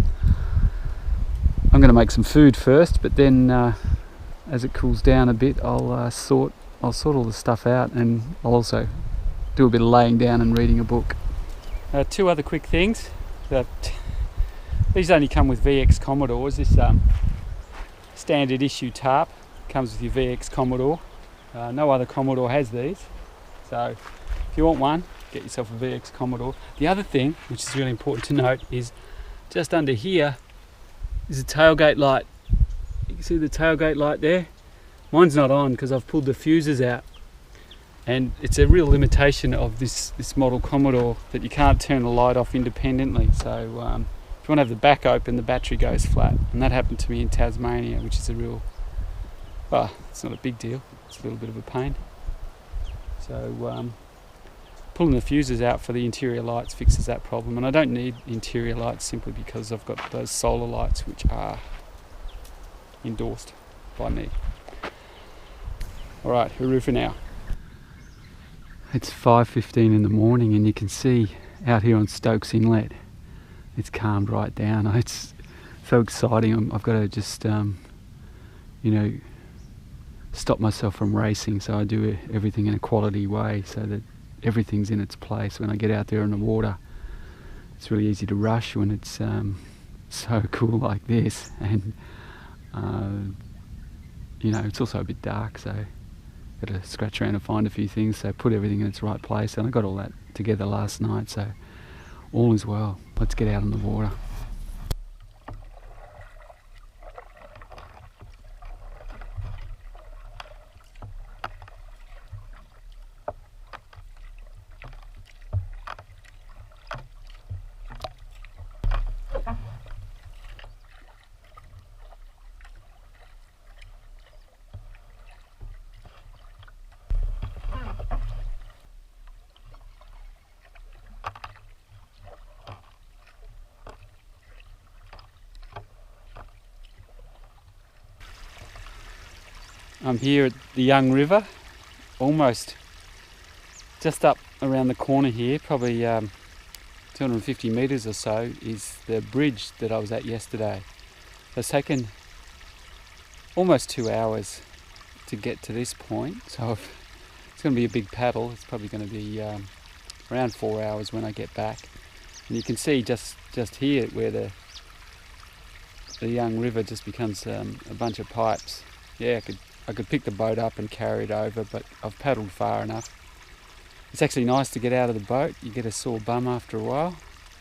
going to make some food first, but then as it cools down a bit I'll sort all the stuff out, and I'll also do a bit of laying down and reading a book. Two other quick things. These only come with VX Commodores. This standard issue tarp comes with your VX Commodore. No other Commodore has these, so if you want one, get yourself a VX Commodore. The other thing, which is really important to note, is just under here is a tailgate light. You can see the tailgate light there. Mine's not on because I've pulled the fuses out, and it's a real limitation of this model Commodore that you can't turn the light off independently. So if you want to have the back open, the battery goes flat, and that happened to me in Tasmania, which is a real, well, it's not a big deal, it's a little bit of a pain. So pulling the fuses out for the interior lights fixes that problem, and I don't need interior lights simply because I've got those solar lights which are endorsed by me. Alright, hooroo for now. It's 5:15 in the morning, and you can see out here on Stokes Inlet it's calmed right down. It's so exciting. I've got to just stop myself from racing, so I do everything in a quality way so that everything's in its place when I get out there in the water. It's really easy to rush when it's so cool like this, and it's also a bit dark, so got to scratch around and find a few things, so put everything in its right place, and I got all that together last night, so all is well. Let's get out on the water. I'm here at the Young River, almost just up around the corner here, probably 250 metres or so, is the bridge that I was at yesterday. It's taken almost 2 hours to get to this point, so it's going to be a big paddle. It's probably going to be around 4 hours when I get back. And you can see just here where the Young River just becomes a bunch of pipes. Yeah, I could pick the boat up and carry it over, but I've paddled far enough. It's actually nice to get out of the boat. You get a sore bum after a while,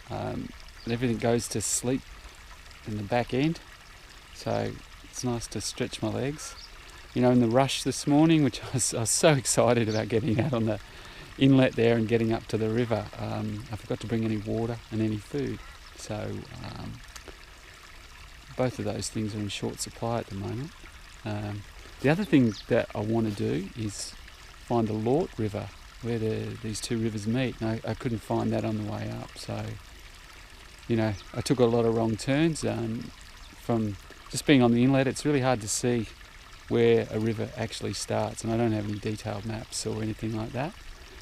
and everything goes to sleep in the back end, so it's nice to stretch my legs. In the rush this morning, which I was so excited about getting out on the inlet there and getting up to the river, I forgot to bring any water and any food, so both of those things are in short supply at the moment. The other thing that I want to do is find the Lort River, where these two rivers meet. And I couldn't find that on the way up, so I took a lot of wrong turns. From just being on the inlet, it's really hard to see where a river actually starts, and I don't have any detailed maps or anything like that.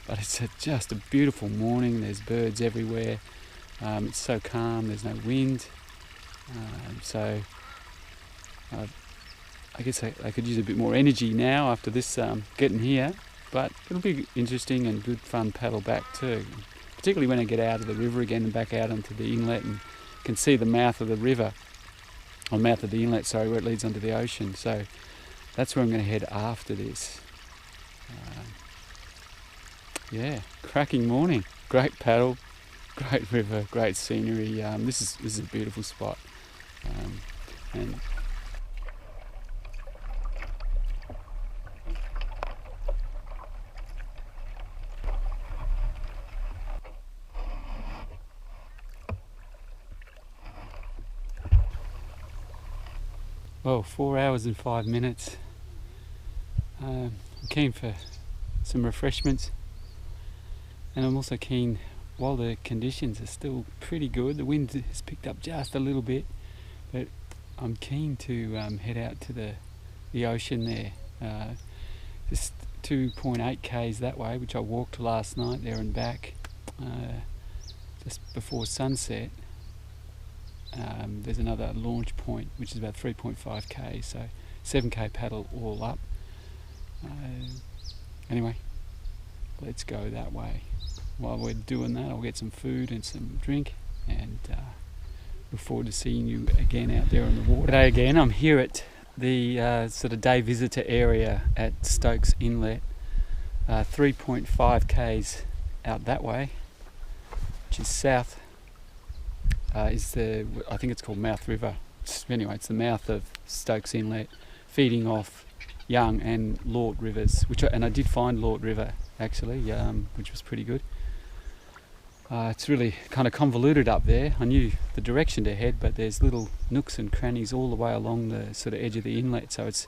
But it's just a beautiful morning. There's birds everywhere. It's so calm. There's no wind. I guess I could use a bit more energy now after this getting here, but it'll be interesting and good fun paddle back too, particularly when I get out of the river again and back out onto the inlet and can see the mouth of the river, or mouth of the inlet, sorry, where it leads onto the ocean. So that's where I'm going to head after this. Yeah, cracking morning, great paddle, great river, great scenery. This is a beautiful spot, and well, 4 hours and 5 minutes. I'm keen for some refreshments, and I'm also keen, while the conditions are still pretty good, the wind has picked up just a little bit, but I'm keen to head out to the ocean there. Just 2.8 k's that way, which I walked last night there and back just before sunset. There's another launch point which is about 3.5 k, so 7k paddle all up. Anyway, let's go that way. While we're doing that, I'll get some food and some drink, and look forward to seeing you again out there on the water. Today again, I'm here at the sort of day visitor area at Stokes Inlet, 3.5 k's out that way, which is south. I think it's called Mouth River, anyway, it's the mouth of Stokes Inlet, feeding off Young and Lort rivers, and I did find Lort River actually, which was pretty good. It's really kind of convoluted up there. I knew the direction to head, but there's little nooks and crannies all the way along the sort of edge of the inlet, so it's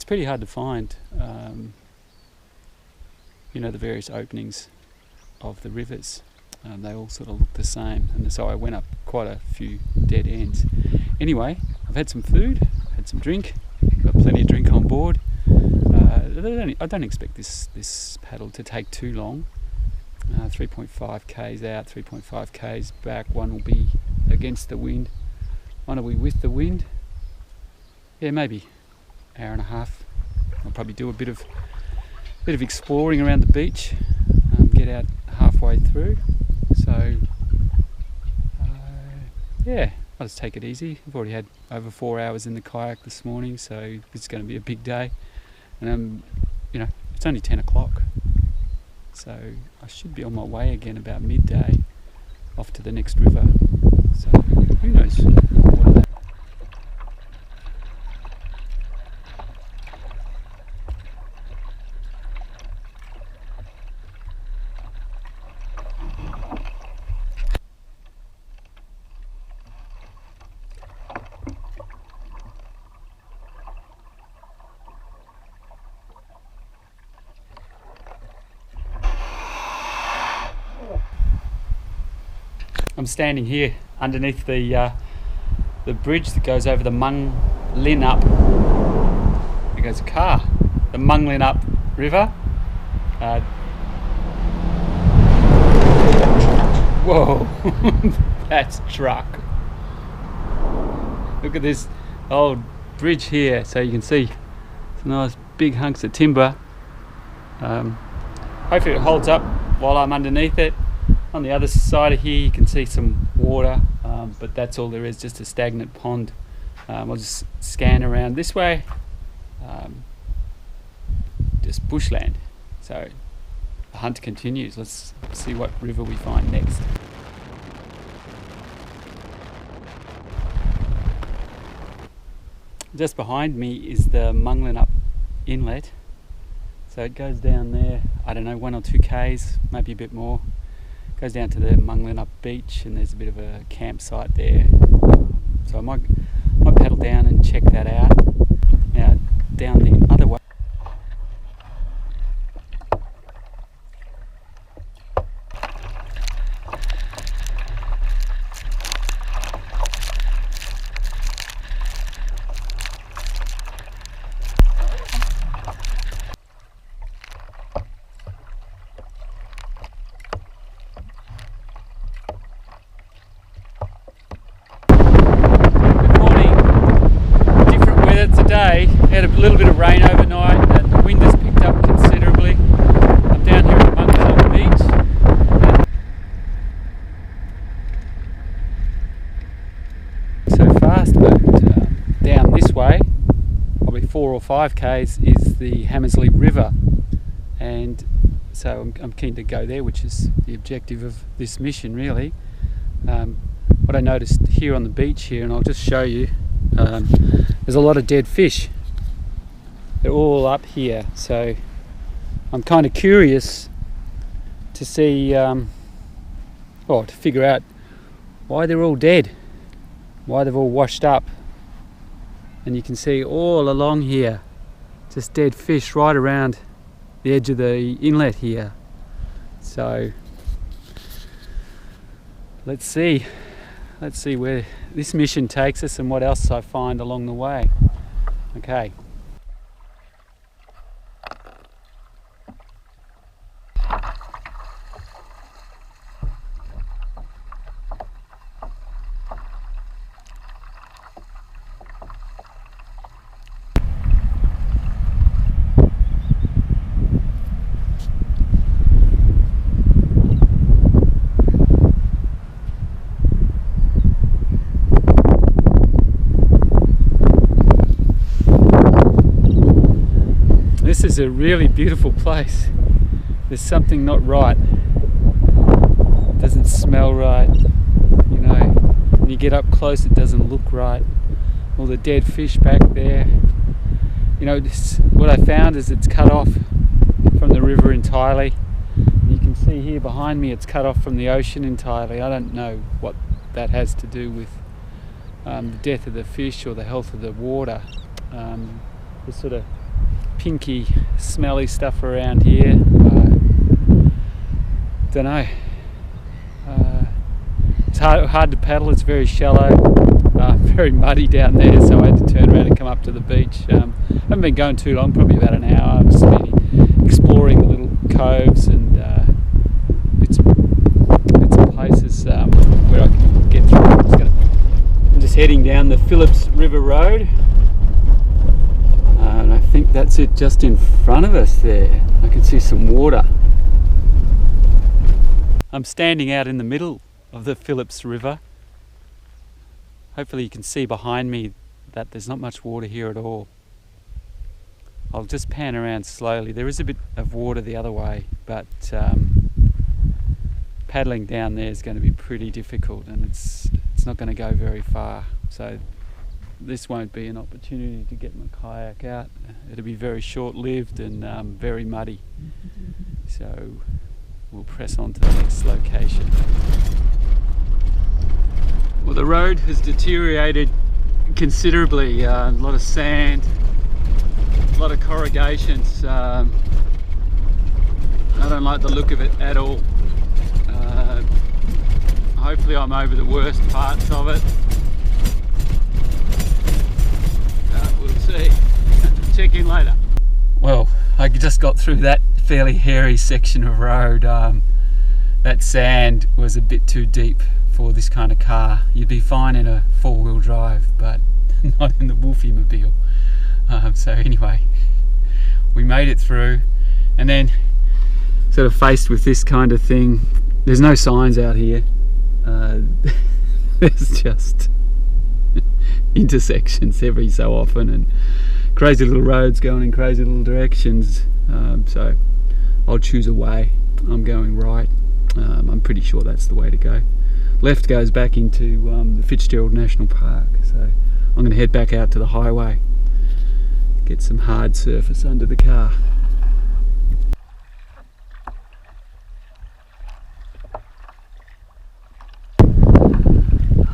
pretty hard to find the various openings of the rivers. They all sort of look the same, and so I went up quite a few dead ends. Anyway, I've had some food, had some drink, got plenty of drink on board. I don't expect this paddle to take too long. 3.5 k's out, 3.5 k's back. One will be against the wind, one will be with the wind. Yeah, maybe hour and a half. I'll probably do a bit of exploring around the beach, get out halfway through. So yeah, I'll just take it easy. I've already had over 4 hours in the kayak this morning, so it's going to be a big day. And it's only 10 o'clock, so I should be on my way again about midday, off to the next river. So who knows what that. I'm standing here underneath the bridge that goes over the Mung Lin Up. There goes a car. The Mung Lin Up River. Whoa, that's a truck. Look at this old bridge here, so you can see some nice big hunks of timber. Hopefully it holds up while I'm underneath it. On the other side of here you can see some water, but that's all there is, just a stagnant pond. I'll just scan around this way, just bushland. So the hunt continues. Let's see what river we find next. Just behind me is the Mung Lin Up Inlet. So it goes down there, I don't know, 1 or 2 k's, maybe a bit more. Goes down to the Mung Lin Up beach, and there's a bit of a campsite there. So I might paddle down and check that out. Now down the other way. Today, had a little bit of rain overnight and the wind has picked up considerably. I'm down here at the Mung Lin Up beach. So fast, but down this way, probably 4 or 5 k's, is the Hammersley River, and so I'm keen to go there, which is the objective of this mission really. What I noticed here on the beach here, and I'll just show you, there's a lot of dead fish. They're all up here, so I'm kind of curious to see, to figure out why they're all dead, why they've all washed up. And you can see all along here, just dead fish right around the edge of the inlet here. So let's see where this mission takes us and what else I find along the way. Okay. This is a really beautiful place. There's something not right. It doesn't smell right. When you get up close, it doesn't look right. all the dead fish back there. You know, what I found is it's cut off from the river entirely. You can see here behind me it's cut off from the ocean entirely. I don't know what that has to do with the death of the fish or the health of the water. The sort of pinky, smelly stuff around here. Don't know. It's hard to paddle. It's very shallow, very muddy down there. So I had to turn around and come up to the beach. I haven't been going too long, probably about an hour. I've just been exploring the little coves and bits of places where I can get through. I'm just heading down the Phillips River Road. And I think that's it just in front of us there. I can see some water. I'm standing out in the middle of the Phillips River. Hopefully you can see behind me that there's not much water here at all. I'll just pan around slowly. There is a bit of water the other way, but paddling down there is going to be pretty difficult, and it's not going to go very far. So this won't be an opportunity to get my kayak out. It'll be very short-lived and very muddy. So we'll press on to the next location. Well, the road has deteriorated considerably. A lot of sand, a lot of corrugations. I don't like the look of it at all. Hopefully I'm over the worst parts of it. We'll see. Check in later. Well, I just got through that fairly hairy section of road. That sand was a bit too deep for this kind of car. You'd be fine in a four-wheel drive, but not in the Wolfie-mobile. So anyway, we made it through, and then sort of faced with this kind of thing. There's no signs out here. There's just intersections every so often and crazy little roads going in crazy little directions. So I'll choose a way. I'm going right. I'm pretty sure that's the way to go. Left goes back into the Fitzgerald National Park. So I'm going to head back out to the highway, get some hard surface under the car.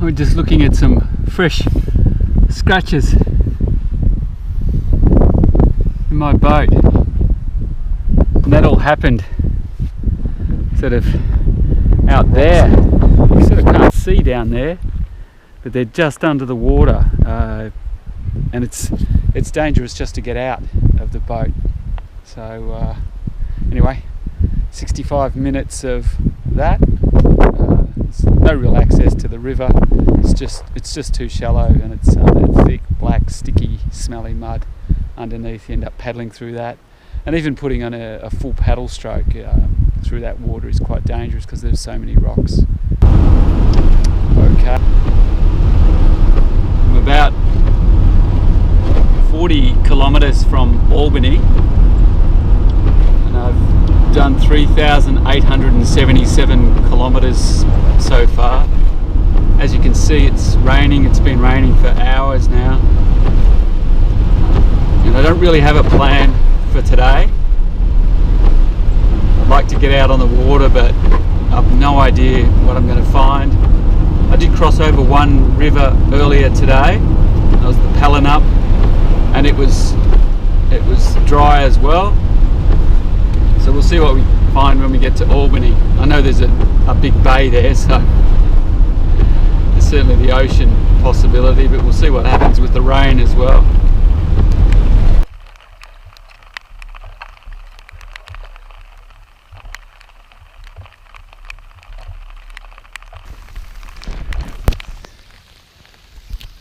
We're just looking at some fresh scratches in my boat, and that all happened sort of out there. You sort of can't see down there, but they're just under the water, and it's dangerous just to get out of the boat. So anyway, 65 minutes of that. No real access to the river. It's just too shallow, and it's that thick, black, sticky, smelly mud underneath. You end up paddling through that, and even putting on a full paddle stroke through that water is quite dangerous because there's so many rocks. Okay, I'm about 40 kilometres from Albany, and I've done 3,877 kilometres so far. As you can see, it's raining. It's been raining for hours now, and I don't really have a plan for today. I'd like to get out on the water, but I've no idea what I'm going to find. I did cross over one river earlier today. That was the Pallinup, and it was dry as well. So we'll see what we find when we get to Albany. I know there's a big bay there, so there's certainly the ocean possibility, but we'll see what happens with the rain as well.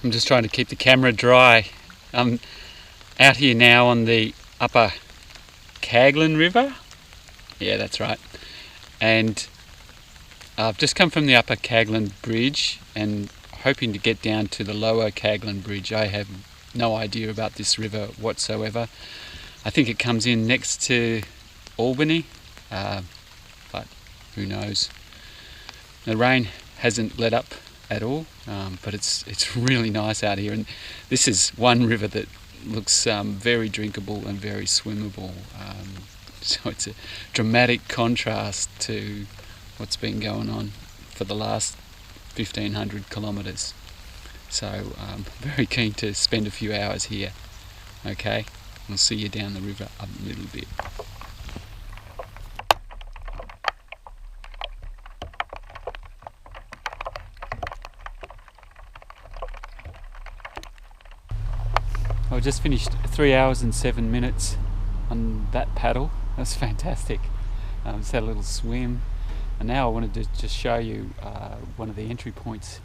I'm just trying to keep the camera dry. I'm out here now on the upper Caglan River. Yeah, that's right. And I've just come from the upper Caglan Bridge and hoping to get down to the lower Caglan Bridge. I have no idea about this river whatsoever. I think it comes in next to Albany, but who knows. The rain hasn't let up at all, but it's really nice out here. And this is one river that looks very drinkable and very swimmable. So it's a dramatic contrast to what's been going on for the last 1,500 kilometres. So very keen to spend a few hours here. Okay, we'll see you down the river a little bit. I just finished 3 hours and 7 minutes on that paddle. That's fantastic. Just had a little swim, and now I wanted to just show you one of the entry points.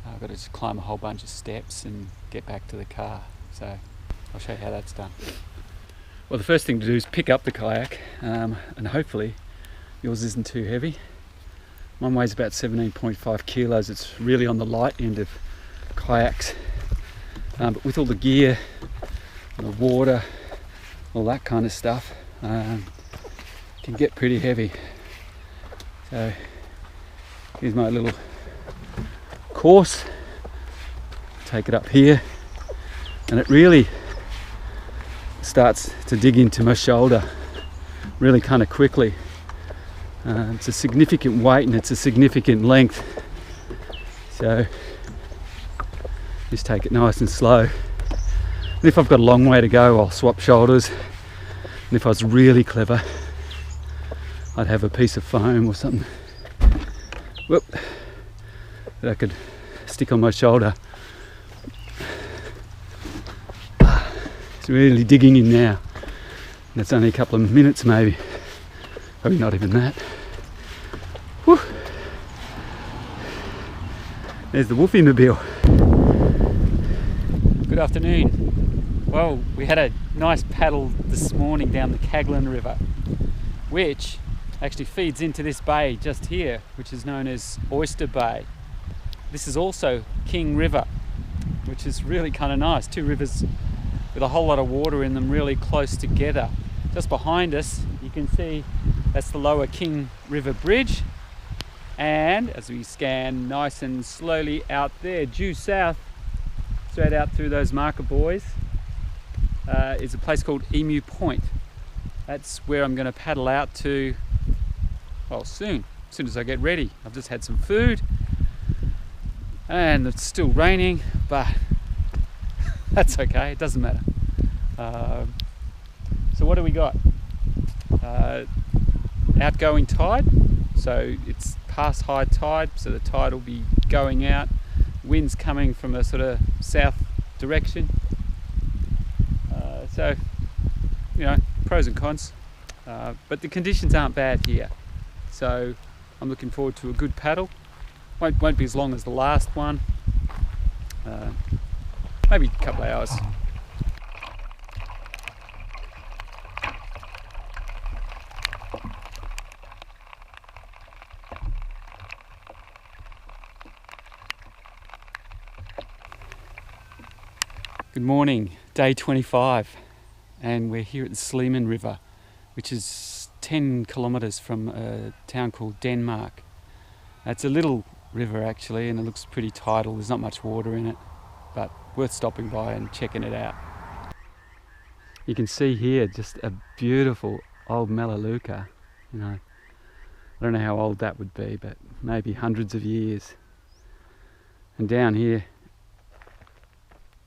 I've got to just climb a whole bunch of steps and get back to the car, so I'll show you how that's done. Well, the first thing to do is pick up the kayak, and hopefully yours isn't too heavy. Mine weighs about 17.5 kilos. It's really on the light end of kayaks, but with all the gear, the water, all that kind of stuff, can get pretty heavy. So here's my little course. Take it up here, and it really starts to dig into my shoulder really kind of quickly. It's a significant weight and it's a significant length, so just take it nice and slow. And if I've got a long way to go, I'll swap shoulders, and if I was really clever, I'd have a piece of foam or something, whoop, that I could stick on my shoulder. It's really digging in now, and it's only a couple of minutes maybe, probably not even that. Whew. There's the Woofie-mobile. Good afternoon. Well, we had a nice paddle this morning down the Caglin River, which actually feeds into this bay just here, which is known as Oyster Bay. This is also King River, which is really kind of nice. Two rivers with a whole lot of water in them, really close together. Just behind us, you can see that's the lower King River Bridge. And as we scan nice and slowly out there, due south, straight out through those marker buoys, is a place called Emu Point. That's where I'm going to paddle out to, well, soon as I get ready. I've just had some food, and it's still raining, but that's okay, it doesn't matter. So what do we got? Outgoing tide, so it's past high tide, so the tide will be going out. Wind's coming from a sort of south direction. So, you know, pros and cons. But the conditions aren't bad here. So I'm looking forward to a good paddle. Won't be as long as the last one. Maybe a couple of hours. Good morning, day 25, and we're here at the Sleeman River, which is 10 kilometres from a town called Denmark. It's a little river actually, and it looks pretty tidal. There's not much water in it, but worth stopping by and checking it out. You can see here just a beautiful old melaleuca. You know, I don't know how old that would be, but maybe hundreds of years. And down here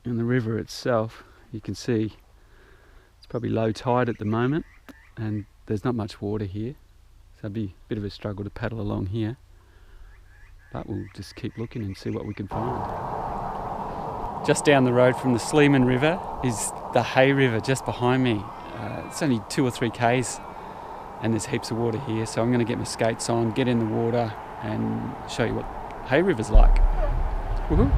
in the river itself, you can see it's probably low tide at the moment, and there's not much water here, so it'd be a bit of a struggle to paddle along here, but we'll just keep looking and see what we can find. Just down the road from the Sleeman River is the Hay River just behind me. It's only 2 or 3 k's, and there's heaps of water here, so I'm going to get my skates on, get in the water and show you what Hay River's like. Woohoo!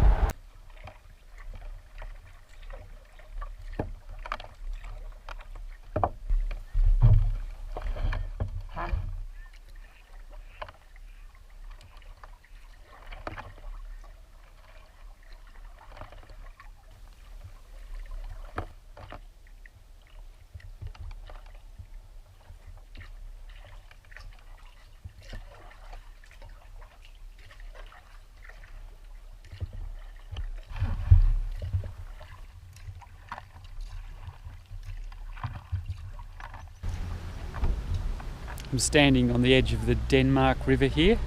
I'm standing on the edge of the Denmark River here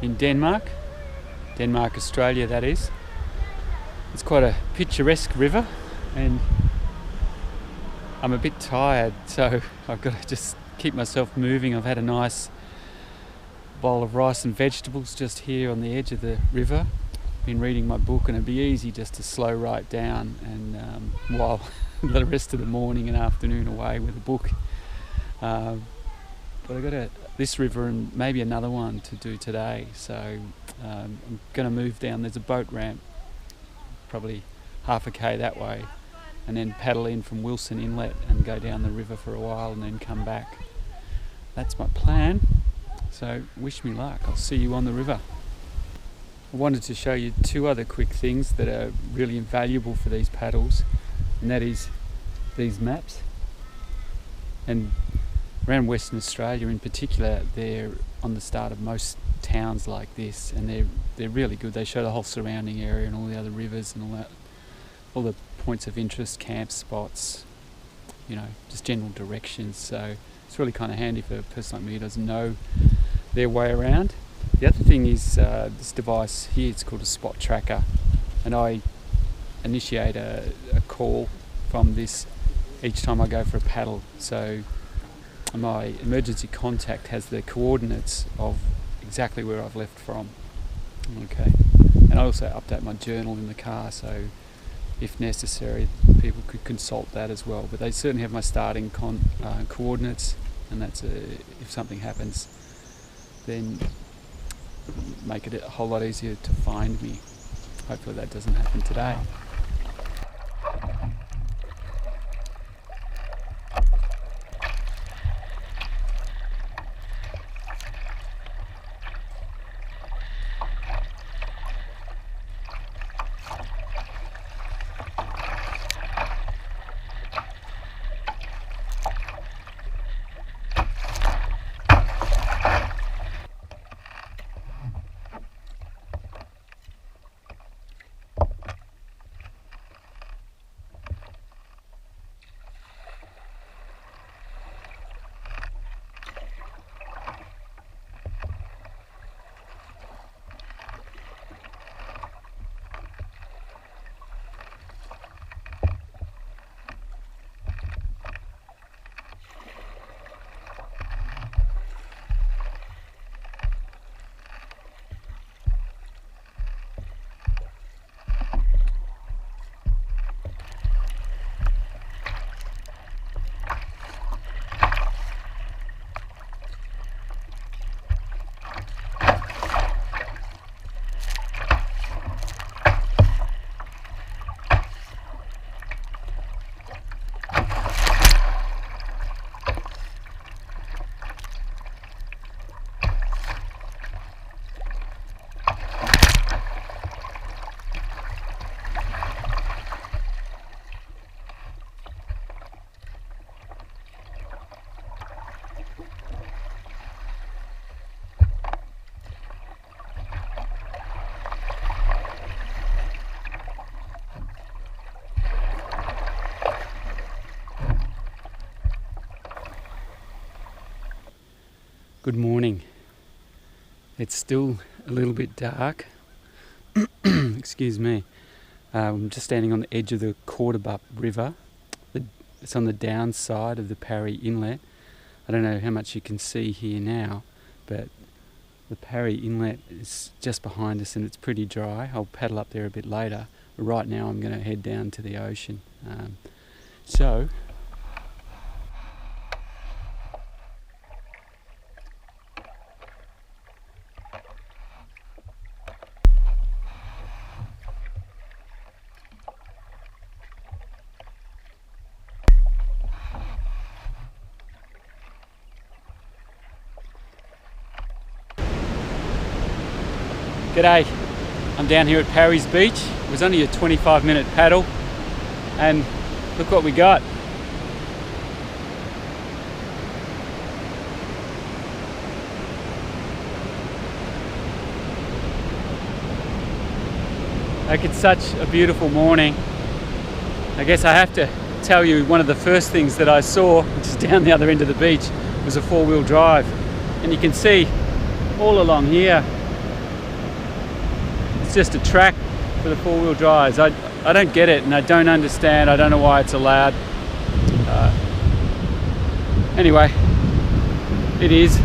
in Denmark, Australia that is. It's quite a picturesque river, and I'm a bit tired, so I've got to just keep myself moving. I've had a nice bowl of rice and vegetables just here on the edge of the river. Been reading my book, and it'd be easy just to slow right down and while the rest of the morning and afternoon away with a book. But I've got this river and maybe another one to do today, so I'm going to move down. There's a boat ramp, probably half a k that way, and then paddle in from Wilson Inlet and go down the river for a while and then come back. That's my plan, so wish me luck. I'll see you on the river. I wanted to show you two other quick things that are really invaluable for these paddles, and that is these maps. And around Western Australia in particular, they're on the start of most towns like this, and they're really good. They show the whole surrounding area and all the other rivers and all that, all the points of interest, camp spots, just general directions. So it's really kind of handy for a person like me who doesn't know their way around. The other thing is this device here. It's called a spot tracker, and I initiate a call from this each time I go for a paddle. So my emergency contact has the coordinates of exactly where I've left from. Okay, and I also update my journal in the car, so if necessary people could consult that as well. But they certainly have my starting coordinates, and that's if something happens, then make it a whole lot easier to find me. Hopefully that doesn't happen today. Good morning. It's still a little bit dark. Excuse me. I'm just standing on the edge of the Quarterbup River. It's on the downside of the Parry Inlet. I don't know how much you can see here now, but the Parry Inlet is just behind us and it's pretty dry. I'll paddle up there a bit later. But right now I'm going to head down to the ocean. G'day, I'm down here at Parry's Beach. It was only a 25-minute paddle, and look what we got. Like, it's such a beautiful morning. I guess I have to tell you one of the first things that I saw, which is down the other end of the beach, was a four-wheel drive, and you can see all along here it's just a track for the four-wheel drives. I don't get it, and I don't understand. I don't know why it's allowed. Anyway, it is.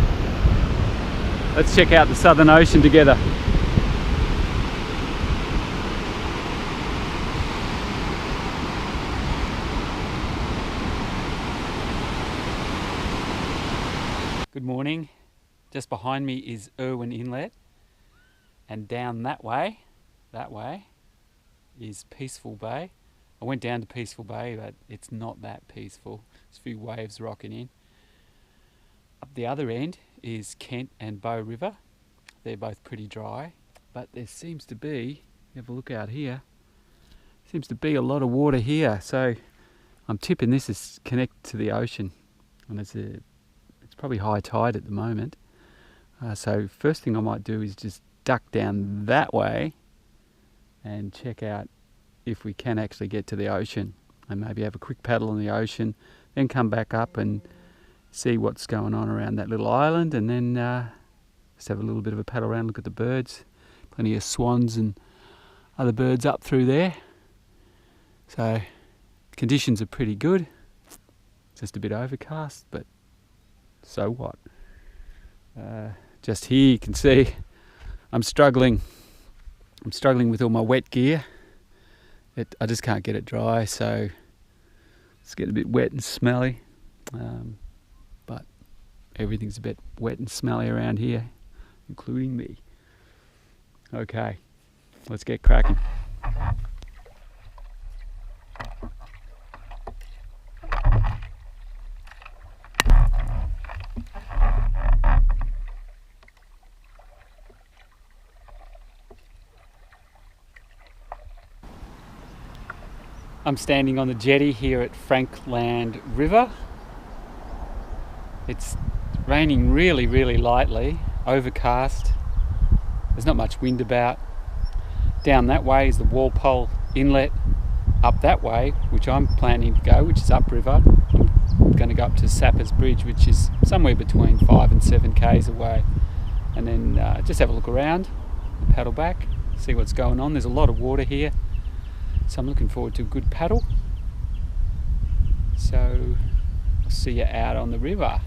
Let's check out the Southern Ocean together. Good morning. Just behind me is Irwin Inlet, and down that way is Peaceful Bay. I went down to Peaceful Bay, but it's not that peaceful. There's a few waves rocking in. Up the other end is Kent and Bow River. They're both pretty dry, but there seems to be, have a look out here, seems to be a lot of water here. So I'm tipping this is connected to the ocean, and it's probably high tide at the moment. So first thing I might do is just duck down that way and check out if we can actually get to the ocean, and maybe have a quick paddle on the ocean, then come back up and see what's going on around that little island, and then just have a little bit of a paddle around, look at the birds. Plenty of swans and other birds up through there. So conditions are pretty good. Just a bit overcast, but so what? Just here you can see I'm struggling with all my wet gear. I just can't get it dry, so it's getting a bit wet and smelly. But everything's a bit wet and smelly around here, including me. Okay, let's get cracking. I'm standing on the jetty here at Frankland River. It's raining really, really lightly, overcast. There's not much wind about. Down that way is the Walpole Inlet. Up that way, which I'm planning to go, which is upriver, I'm going to go up to Sappers Bridge, which is somewhere between 5 and 7 k's away. And then just have a look around, paddle back, see what's going on. There's a lot of water here, so I'm looking forward to a good paddle. So I'll see you out on the river.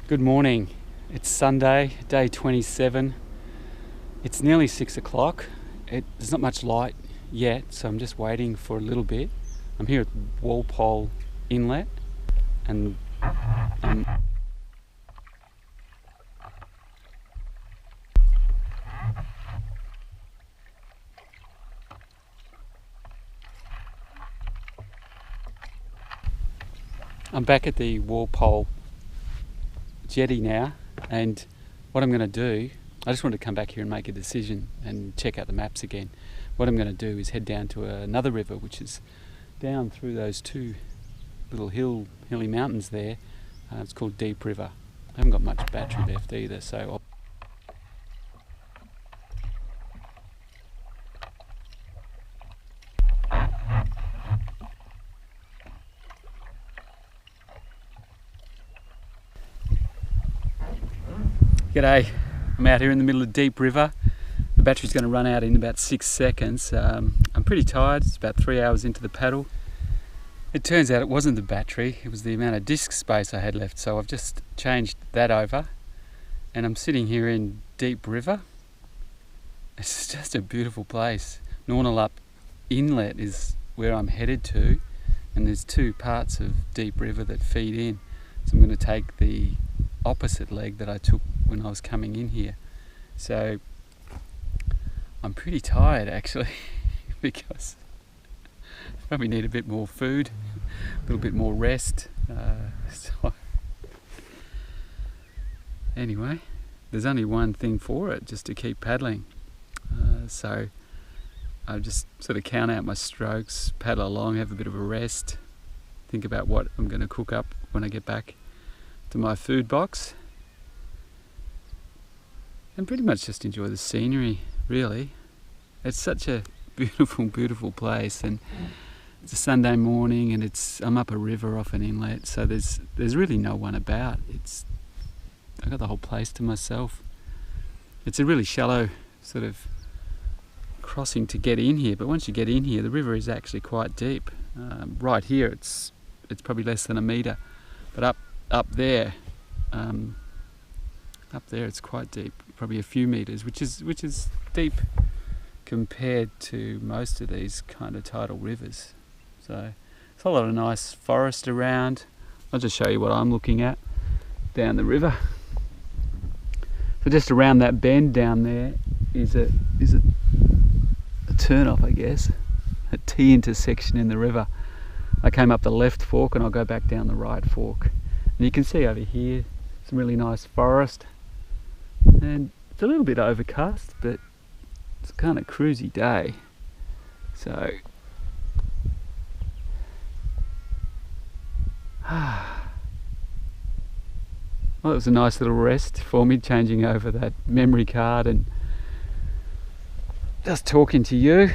Good morning. It's Sunday, day 27. It's nearly 6 o'clock. There's not much light yet, so I'm just waiting for a little bit. I'm here at Walpole Inlet, and I'm back at the Walpole jetty now, and what I'm going to do, I just wanted to come back here and make a decision and check out the maps again. What I'm going to do is head down to another river, which is down through those two little hilly mountains there. It's called Deep River. I haven't got much battery left either, so G'day, I'm out here in the middle of Deep River. The battery's going to run out in about 6 seconds. I'm pretty tired. It's about 3 hours into the paddle. It turns out it wasn't the battery, it was the amount of disk space I had left, so I've just changed that over and I'm sitting here in Deep River. It's just a beautiful place. Nornalup Inlet is where I'm headed to, and there's 2 parts of Deep River that feed in. So I'm going to take the opposite leg that I took when I was coming in here. So I'm pretty tired actually because I probably need a bit more food, a little bit more rest. So anyway, there's only one thing for it, just to keep paddling. So I just sort of count out my strokes, paddle along, have a bit of a rest, think about what I'm going to cook up when I get back to my food box, and pretty much just enjoy the scenery, really. It's such a beautiful, beautiful place, and it's a Sunday morning and I'm up a river off an inlet, so there's really no one about. I got the whole place to myself. It's a really shallow sort of crossing to get in here, but once you get in here the river is actually quite deep. Right here it's probably less than a metre, but up there it's quite deep, probably a few metres, which is deep compared to most of these kind of tidal rivers. So there's a lot of nice forest around. I'll just show you what I'm looking at down the river. So just around that bend down there is a turn off, I guess, a T intersection in the river. I came up the left fork and I'll go back down the right fork. And you can see over here some really nice forest, and it's a little bit overcast, but it's a kind of cruisy day. So well, it was a nice little rest for me, changing over that memory card and just talking to you,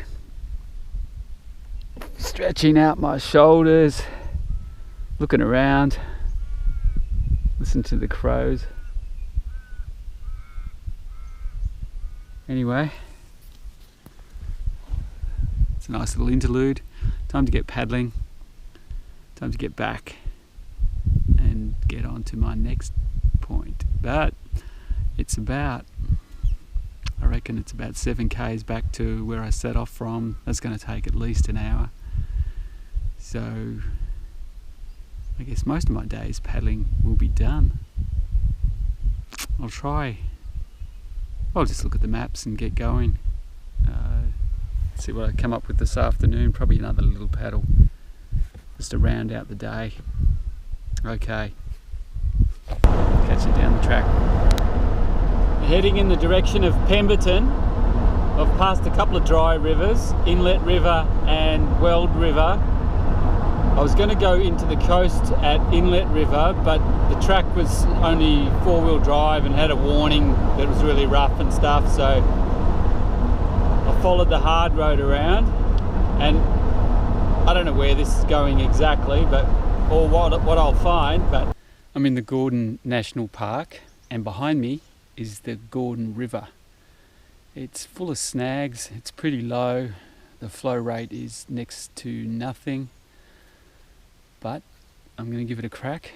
stretching out my shoulders, looking around, listen to the crows. Anyway, it's a nice little interlude. Time to get paddling, time to get back and get on to my next point. But it's about, I reckon it's about 7 k's back to where I set off from. That's going to take at least an hour. So I guess most of my day's paddling will be done. I'll just look at the maps and get going. See what I come up with this afternoon. Probably another little paddle just to round out the day. Okay, catch you down the track. Heading in the direction of Pemberton. I've passed a couple of dry rivers, Inlet River and Weld River. I was going to go into the coast at Inlet River, but the track was only 4-wheel drive and had a warning that it was really rough and stuff, so I followed the hard road around, and I don't know where this is going exactly, or what I'll find, but I'm in the Gordon National Park, and behind me is the Gordon River. It's full of snags, it's pretty low, the flow rate is next to nothing, but I'm going to give it a crack,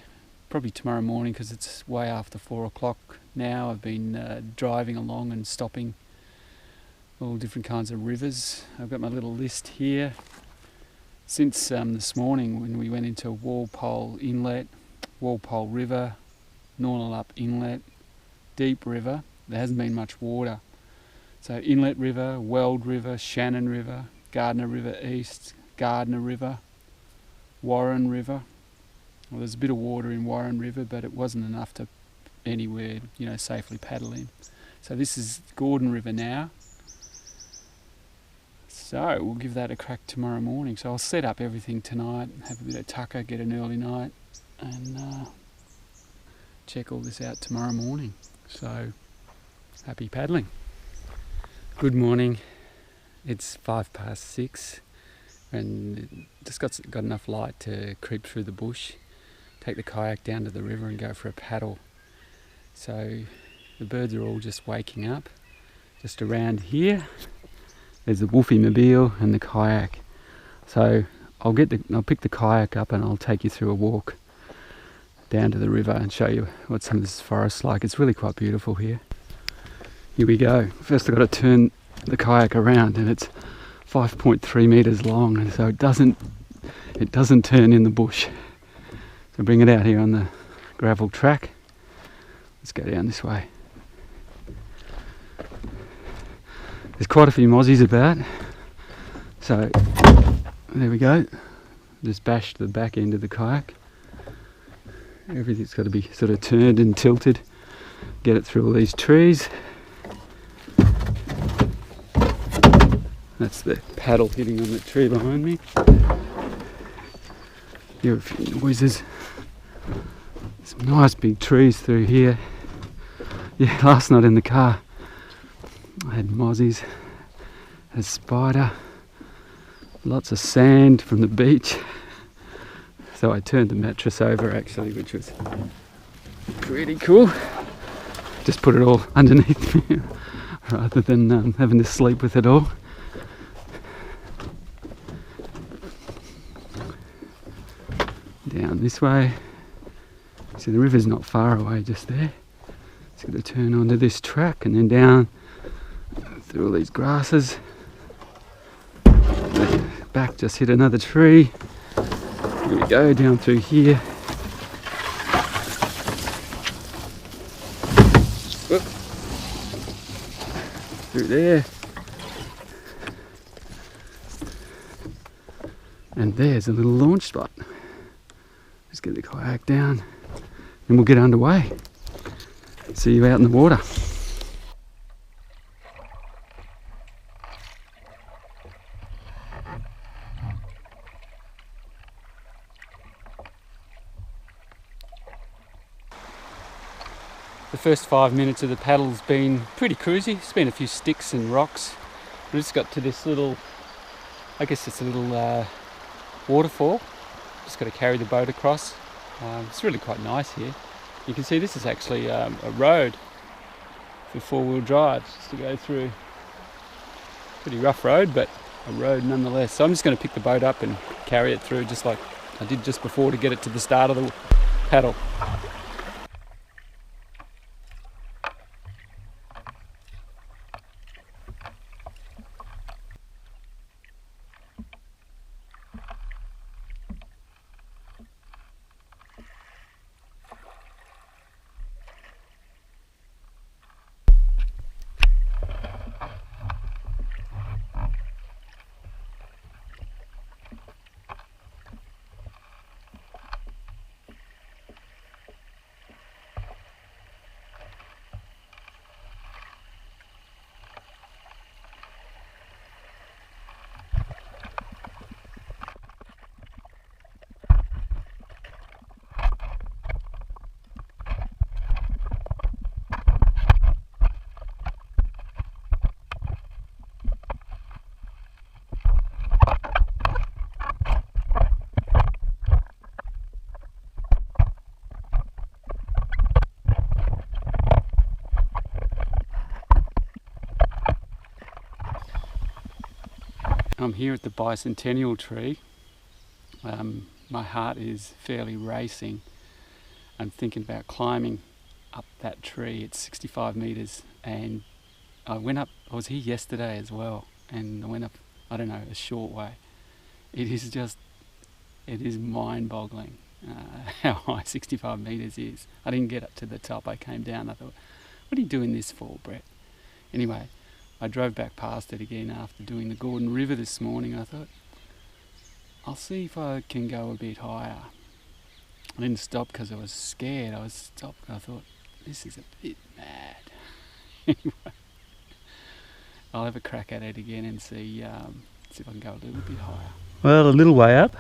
probably tomorrow morning, because it's way after 4 o'clock now. I've been driving along and stopping all different kinds of rivers. I've got my little list here. Since this morning when we went into Walpole Inlet, Walpole River, Nornalup Inlet, Deep River, there hasn't been much water. So Inlet River, Weld River, Shannon River, Gardner River East, Gardner River, Warren River. Well, there's a bit of water in Warren River, but it wasn't enough to anywhere, safely paddle in. So this is Gordon River now. So we'll give that a crack tomorrow morning. So I'll set up everything tonight, have a bit of tucker, get an early night, and check all this out tomorrow morning. So happy paddling. Good morning. It's 6:05. And just got enough light to creep through the bush, take the kayak down to the river and go for a paddle. So the birds are all just waking up. just around here. There's the Woofy Mobile and the kayak. So I'll pick the kayak up and I'll take you through a walk down to the river and show you what some of this forest's like. It's really quite beautiful here. Here we go. First I've got to turn the kayak around, and it's 5.3 meters long, and so it doesn't turn in the bush. So bring it out here on the gravel track. Let's go down this way. There's quite a few mozzies about, so there we go. Just bash the back end of the kayak. Everything's got to be sort of turned and tilted. Get it through all these trees. That's the paddle hitting on the tree behind me. Hear a few noises. Some nice big trees through here. Yeah, last night in the car I had mozzies, a spider, lots of sand from the beach. So I turned the mattress over actually, which was pretty cool. Just put it all underneath me rather than having to sleep with it all. Down this way. See, the river's not far away, just there. It's going to turn onto this track and then down through all these grasses. Back, just hit another tree. Here we go, down through here. Whoop. Through there. And there's a little launch spot. Just get the kayak down and we'll get underway. See you out in the water. The first 5 minutes of the paddle's been pretty cruisy. It's been a few sticks and rocks. We just got to this little, I guess it's a little waterfall. Just got to carry the boat across. It's really quite nice here. You can see this is actually a road for four-wheel drive, just to go through. Pretty rough road, but a road nonetheless. So I'm just going to pick the boat up and carry it through, just like I did just before, to get it to the start of the paddle. I'm here at the bicentennial tree. My heart is fairly racing. I'm thinking about climbing up that tree. It's 65 meters, and I was here yesterday as well, and I went up, I don't know, a short way. It is mind-boggling how high 65 meters is. I didn't get up to the top, I came down. I thought, what are you doing this for, Brett? Anyway, I drove back past it again after doing the Gordon River this morning. I thought, I'll see if I can go a bit higher. I didn't stop because I was scared. I was stopped and I thought, this is a bit mad. Anyway, I'll have a crack at it again and see if I can go a little bit higher. Well, a little way up.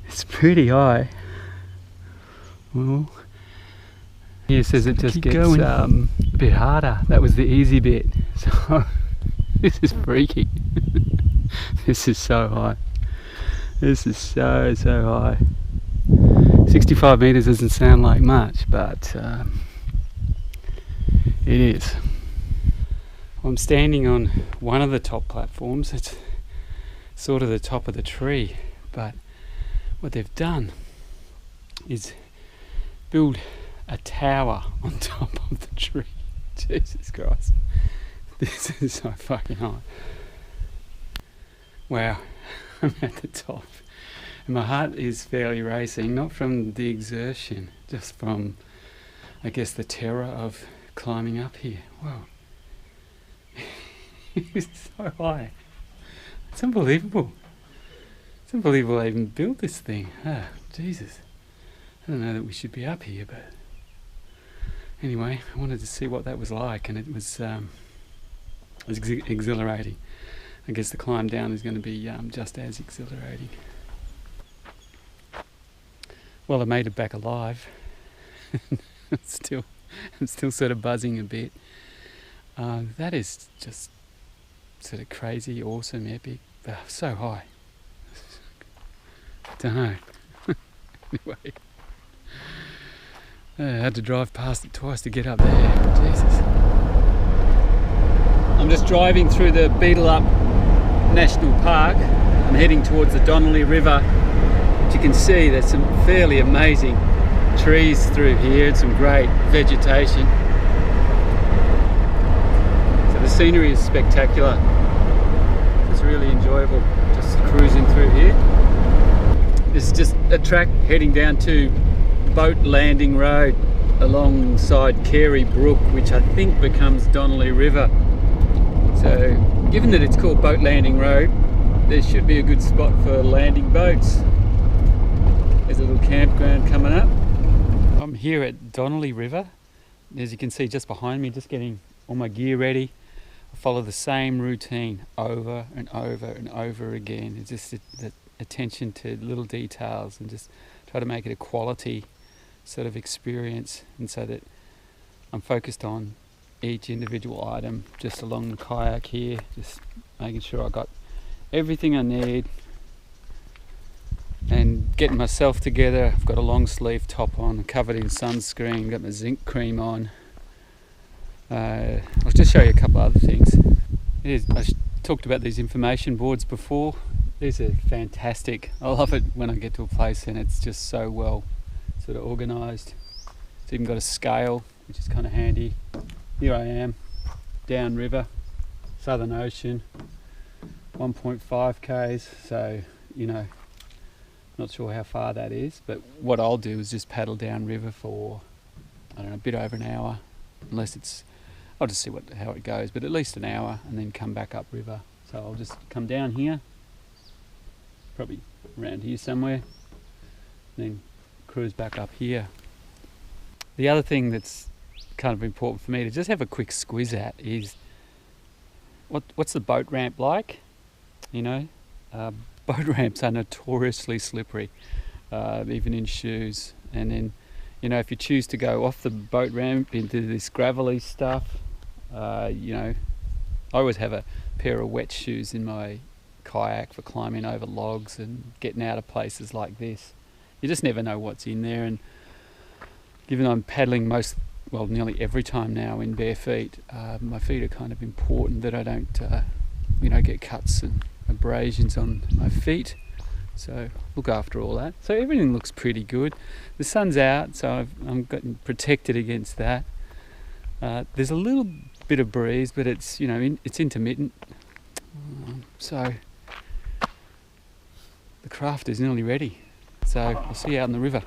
It's pretty high. Well, here says it just gets a bit harder. That was the easy bit. So this is freaky. This is so high. This is so high. 65 meters doesn't sound like much, but it is. I'm standing on one of the top platforms. It's sort of the top of the tree, but what they've done is build a tower on top of the tree. Jesus Christ. This is so fucking hot. Wow, I'm at the top. And my heart is fairly racing, not from the exertion, just from, I guess, the terror of climbing up here. Wow. It's so high. It's unbelievable. It's unbelievable I even built this thing. Ah, Jesus. I don't know that we should be up here, but anyway, I wanted to see what that was like, and it was exhilarating. I guess the climb down is going to be just as exhilarating. Well, I made it back alive. I'm still sort of buzzing a bit. That is just sort of crazy, awesome, epic. So high. Don't know. Anyway, I had to drive past it twice to get up there. Jesus. I'm just driving through the Beetle Up National Park. I'm heading towards the Donnelly River. As you can see, there's some fairly amazing trees through here and some great vegetation. So the scenery is spectacular. It's really enjoyable just cruising through here. This is just a track heading down to Boat Landing Road alongside Carey Brook, which I think becomes Donnelly River. So given that it's called Boat Landing Road, there should be a good spot for landing boats. There's a little campground coming up. I'm here at Donnelly River. As you can see just behind me, just getting all my gear ready. I follow the same routine over and over and over again. It's just the attention to little details and just try to make it a quality sort of experience, and so that I'm focused on each individual item just along the kayak here, just making sure I got everything I need and getting myself together. I've got a long sleeve top on, covered in sunscreen, got my zinc cream on. I'll just show you a couple other things. I talked about these information boards before. These are fantastic. I love it when I get to a place and it's just so well sort of organised. It's even got a scale, which is kind of handy. Here I am, downriver, Southern Ocean, 1.5 k's, so not sure how far that is, but what I'll do is just paddle downriver for, I don't know, a bit over an hour, I'll just see how it goes, but at least an hour, and then come back upriver. So I'll just come down here, probably around here somewhere, then cruise back up here. The other thing that's kind of important for me to just have a quick squiz at is what's the boat ramp like? Boat ramps are notoriously slippery, even in shoes. And then, if you choose to go off the boat ramp into this gravelly stuff, I always have a pair of wet shoes in my kayak for climbing over logs and getting out of places like this. You just never know what's in there, and given I'm paddling nearly every time now in bare feet, my feet are kind of important that I don't get cuts and abrasions on my feet, so look after all that. So everything looks pretty good. The sun's out, so I'm getting protected against that. There's a little bit of breeze, but it's it's intermittent, so the craft is nearly ready. So I'll see you out in the river.